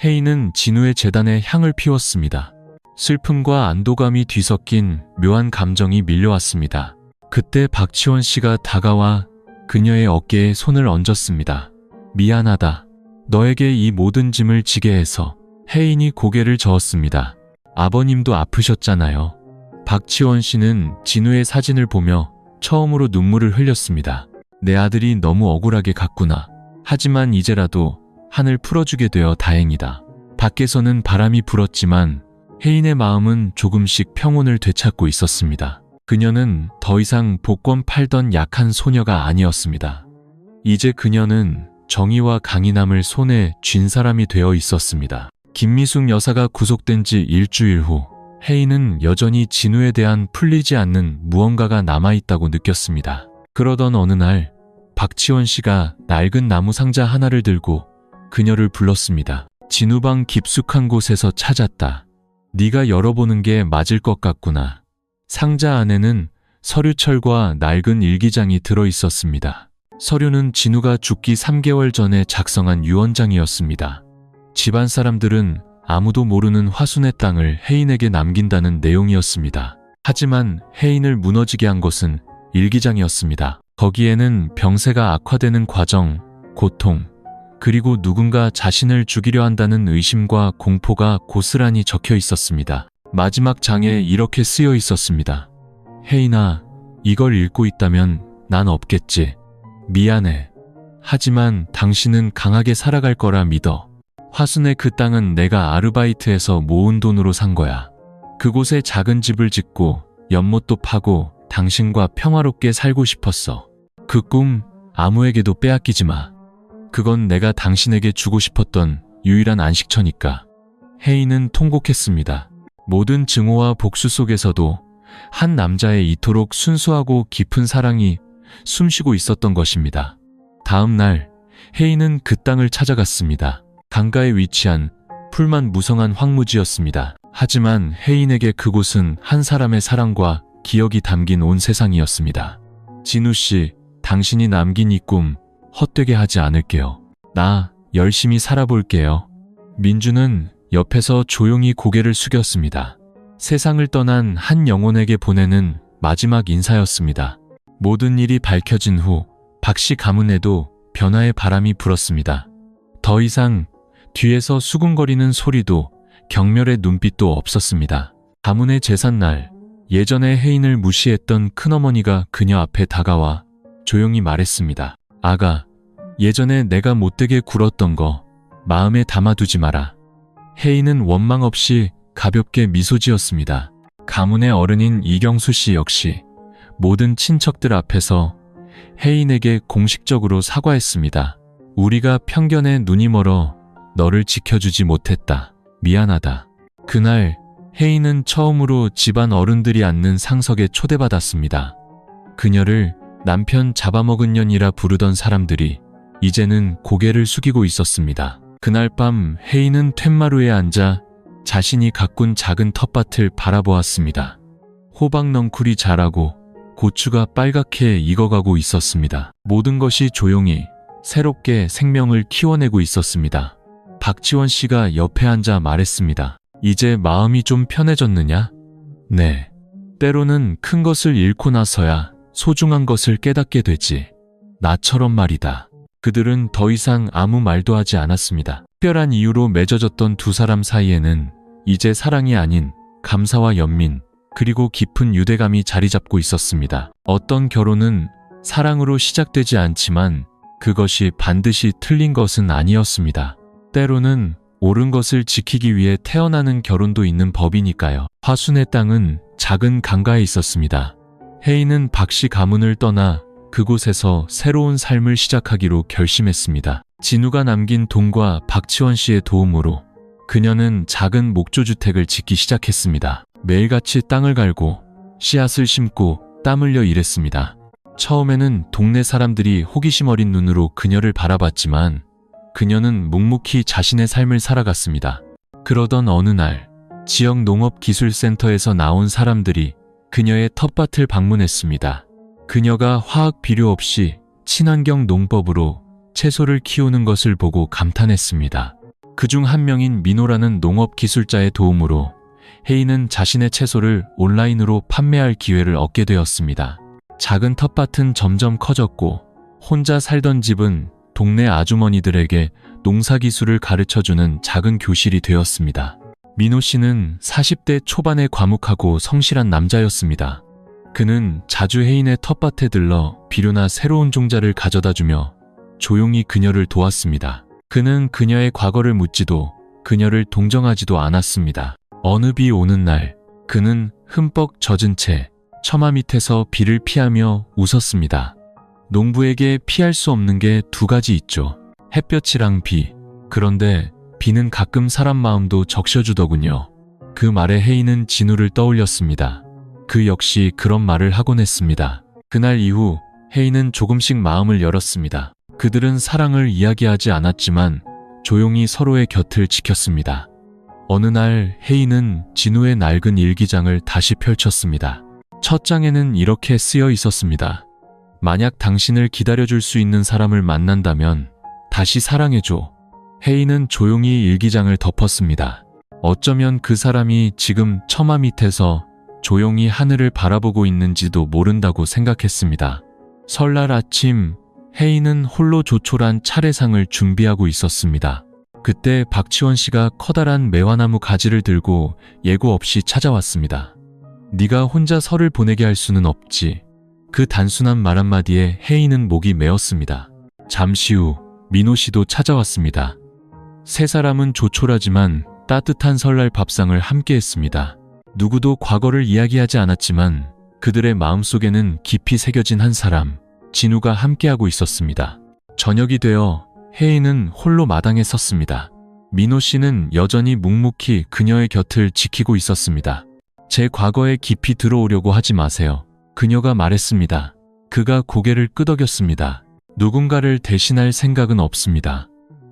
혜인은 진우의 재단에 향을 피웠습니다. 슬픔과 안도감이 뒤섞인 묘한 감정이 밀려왔습니다. 그때 박치원 씨가 다가와 그녀의 어깨에 손을 얹었습니다. 미안하다. 너에게 이 모든 짐을 지게 해서. 혜인이 고개를 저었습니다. 아버님도 아프셨잖아요. 박치원 씨는 진우의 사진을 보며 처음으로 눈물을 흘렸습니다. 내 아들이 너무 억울하게 갔구나. 하지만 이제라도 한을 풀어주게 되어 다행이다. 밖에서는 바람이 불었지만 혜인의 마음은 조금씩 평온을 되찾고 있었습니다. 그녀는 더 이상 복권 팔던 약한 소녀가 아니었습니다. 이제 그녀는 정의와 강인함을 손에 쥔 사람이 되어 있었습니다. 김미숙 여사가 구속된 지 일주일 후 혜인은 여전히 진우에 대한 풀리지 않는 무언가가 남아있다고 느꼈습니다. 그러던 어느 날 박치원 씨가 낡은 나무 상자 하나를 들고 그녀를 불렀습니다. 진우 방 깊숙한 곳에서 찾았다. 네가 열어보는 게 맞을 것 같구나. 상자 안에는 서류철과 낡은 일기장이 들어있었습니다. 서류는 진우가 죽기 3개월 전에 작성한 유언장이었습니다. 집안 사람들은 아무도 모르는 화순의 땅을 혜인에게 남긴다는 내용이었습니다. 하지만 혜인을 무너지게 한 것은 일기장이었습니다. 거기에는 병세가 악화되는 과정, 고통, 그리고 누군가 자신을 죽이려 한다는 의심과 공포가 고스란히 적혀 있었습니다. 마지막 장에 이렇게 쓰여 있었습니다. 혜인아, 이걸 읽고 있다면 난 없겠지. 미안해. 하지만 당신은 강하게 살아갈 거라 믿어. 화순의 그 땅은 내가 아르바이트해서 모은 돈으로 산 거야. 그곳에 작은 집을 짓고 연못도 파고 당신과 평화롭게 살고 싶었어. 그 꿈 아무에게도 빼앗기지 마. 그건 내가 당신에게 주고 싶었던 유일한 안식처니까. 혜인은 통곡했습니다. 모든 증오와 복수 속에서도 한 남자의 이토록 순수하고 깊은 사랑이 숨쉬고 있었던 것입니다. 다음 날 혜인은 그 땅을 찾아갔습니다. 강가에 위치한 풀만 무성한 황무지였습니다. 하지만 혜인에게 그곳은 한 사람의 사랑과 기억이 담긴 온 세상이었습니다. 진우 씨, 당신이 남긴 이 꿈 헛되게 하지 않을게요. 나 열심히 살아볼게요. 민주는 옆에서 조용히 고개를 숙였습니다. 세상을 떠난 한 영혼에게 보내는 마지막 인사였습니다. 모든 일이 밝혀진 후 박씨 가문에도 변화의 바람이 불었습니다. 더 이상 뒤에서 수군거리는 소리도 경멸의 눈빛도 없었습니다. 가문의 제삿날, 예전에 혜인을 무시했던 큰어머니가 그녀 앞에 다가와 조용히 말했습니다. 아가, 예전에 내가 못되게 굴었던 거 마음에 담아두지 마라. 혜인은 원망 없이 가볍게 미소 지었습니다. 가문의 어른인 이경수 씨 역시 모든 친척들 앞에서 혜인에게 공식적으로 사과했습니다. 우리가 편견에 눈이 멀어 너를 지켜주지 못했다. 미안하다. 그날 혜인은 처음으로 집안 어른들이 앉는 상석에 초대받았습니다. 그녀를 남편 잡아먹은 년이라 부르던 사람들이 이제는 고개를 숙이고 있었습니다. 그날 밤 혜인은 툇마루에 앉아 자신이 가꾼 작은 텃밭을 바라보았습니다. 호박 넝쿨이 자라고 고추가 빨갛게 익어가고 있었습니다. 모든 것이 조용히 새롭게 생명을 키워내고 있었습니다. 박지원 씨가 옆에 앉아 말했습니다. 이제 마음이 좀 편해졌느냐? 네. 때로는 큰 것을 잃고 나서야 소중한 것을 깨닫게 되지. 나처럼 말이다. 그들은 더 이상 아무 말도 하지 않았습니다. 특별한 이유로 맺어졌던 두 사람 사이에는 이제 사랑이 아닌 감사와 연민, 그리고 깊은 유대감이 자리 잡고 있었습니다. 어떤 결혼은 사랑으로 시작되지 않지만 그것이 반드시 틀린 것은 아니었습니다. 때로는 옳은 것을 지키기 위해 태어나는 결혼도 있는 법이니까요. 화순의 땅은 작은 강가에 있었습니다. 혜인은 박씨 가문을 떠나 그곳에서 새로운 삶을 시작하기로 결심했습니다. 진우가 남긴 돈과 박치원 씨의 도움으로 그녀는 작은 목조주택을 짓기 시작했습니다. 매일같이 땅을 갈고 씨앗을 심고 땀 흘려 일했습니다. 처음에는 동네 사람들이 호기심 어린 눈으로 그녀를 바라봤지만 그녀는 묵묵히 자신의 삶을 살아갔습니다. 그러던 어느 날 지역 농업기술센터에서 나온 사람들이 그녀의 텃밭을 방문했습니다. 그녀가 화학 비료 없이 친환경 농법으로 채소를 키우는 것을 보고 감탄했습니다. 그중 한 명인 민호라는 농업기술자의 도움으로 혜인은 자신의 채소를 온라인으로 판매할 기회를 얻게 되었습니다. 작은 텃밭은 점점 커졌고 혼자 살던 집은 동네 아주머니들에게 농사기술을 가르쳐주는 작은 교실이 되었습니다. 민호 씨는 40대 초반의 과묵하고 성실한 남자였습니다. 그는 자주 혜인의 텃밭에 들러 비료나 새로운 종자를 가져다주며 조용히 그녀를 도왔습니다. 그는 그녀의 과거를 묻지도 그녀를 동정하지도 않았습니다. 어느 비 오는 날 그는 흠뻑 젖은 채 처마 밑에서 비를 피하며 웃었습니다. 농부에게 피할 수 없는 게 두 가지 있죠. 햇볕이랑 비. 그런데 비는 가끔 사람 마음도 적셔주더군요. 그 말에 혜인은 진우를 떠올렸습니다. 그 역시 그런 말을 하곤 했습니다. 그날 이후 혜인은 조금씩 마음을 열었습니다. 그들은 사랑을 이야기하지 않았지만 조용히 서로의 곁을 지켰습니다. 어느 날 혜인은 진우의 낡은 일기장을 다시 펼쳤습니다. 첫 장에는 이렇게 쓰여 있었습니다. 만약 당신을 기다려줄 수 있는 사람을 만난다면 다시 사랑해줘. 혜인은 조용히 일기장을 덮었습니다. 어쩌면 그 사람이 지금 처마 밑에서 조용히 하늘을 바라보고 있는지도 모른다고 생각했습니다. 설날 아침 혜인은 홀로 조촐한 차례상을 준비하고 있었습니다. 그때 박치원 씨가 커다란 매화나무 가지를 들고 예고 없이 찾아왔습니다. 네가 혼자 설을 보내게 할 수는 없지. 그 단순한 말 한마디에 혜인은 목이 메었습니다. 잠시 후 민호 씨도 찾아왔습니다. 세 사람은 조촐하지만 따뜻한 설날 밥상을 함께 했습니다. 누구도 과거를 이야기하지 않았지만 그들의 마음속에는 깊이 새겨진 한 사람, 진우가 함께하고 있었습니다. 저녁이 되어 혜인은 홀로 마당에 섰습니다. 민호 씨는 여전히 묵묵히 그녀의 곁을 지키고 있었습니다. 제 과거에 깊이 들어오려고 하지 마세요. 그녀가 말했습니다. 그가 고개를 끄덕였습니다. 누군가를 대신할 생각은 없습니다.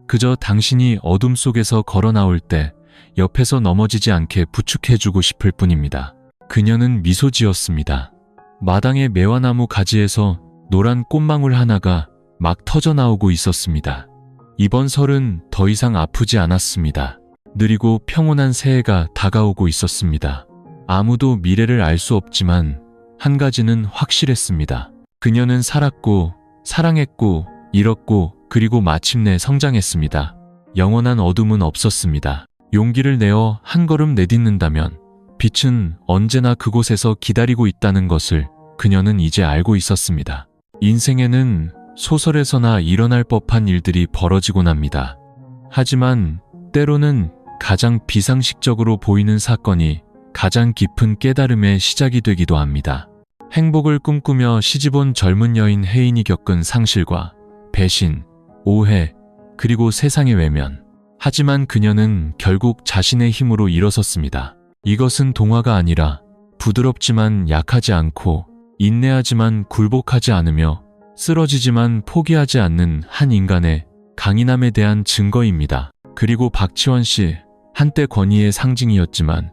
그저 당신이 어둠 속에서 걸어 나올 때 옆에서 넘어지지 않게 부축해주고 싶을 뿐입니다. 그녀는 미소 지었습니다. 마당의 매화나무 가지에서 노란 꽃망울 하나가 막 터져 나오고 있었습니다. 이번 설은 더 이상 아프지 않았습니다. 느리고 평온한 새해가 다가오고 있었습니다. 아무도 미래를 알 수 없지만 한 가지는 확실했습니다. 그녀는 살았고, 사랑했고, 잃었고, 그리고 마침내 성장했습니다. 영원한 어둠은 없었습니다. 용기를 내어 한 걸음 내딛는다면 빛은 언제나 그곳에서 기다리고 있다는 것을 그녀는 이제 알고 있었습니다. 인생에는 소설에서나 일어날 법한 일들이 벌어지곤 합니다. 하지만 때로는 가장 비상식적으로 보이는 사건이 가장 깊은 깨달음의 시작이 되기도 합니다. 행복을 꿈꾸며 시집온 젊은 여인 혜인이 겪은 상실과 배신, 오해, 그리고 세상의 외면. 하지만 그녀는 결국 자신의 힘으로 일어섰습니다. 이것은 동화가 아니라 부드럽지만 약하지 않고 인내하지만 굴복하지 않으며 쓰러지지만 포기하지 않는 한 인간의 강인함에 대한 증거입니다. 그리고 박치원 씨, 한때 권위의 상징이었지만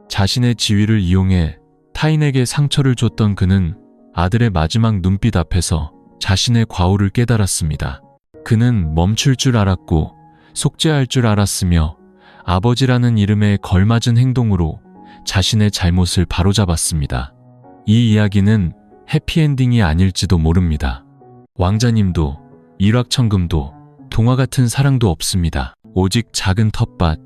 자신의 지위를 이용해 타인에게 상처를 줬던 그는 아들의 마지막 눈빛 앞에서 자신의 과오를 깨달았습니다. 그는 멈출 줄 알았고 속죄할 줄 알았으며 아버지라는 이름에 걸맞은 행동으로 자신의 잘못을 바로잡았습니다. 이 이야기는 해피엔딩이 아닐지도 모릅니다. 왕자님도 일확천금도 동화 같은 사랑도 없습니다. 오직 작은 텃밭,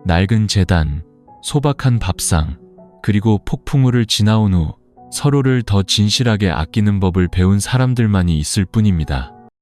낡은 재단, 소박한 밥상, 그리고 폭풍우를 지나온 후 서로를 더 진실하게 아끼는 법을 배운 사람들만이 있을 뿐입니다.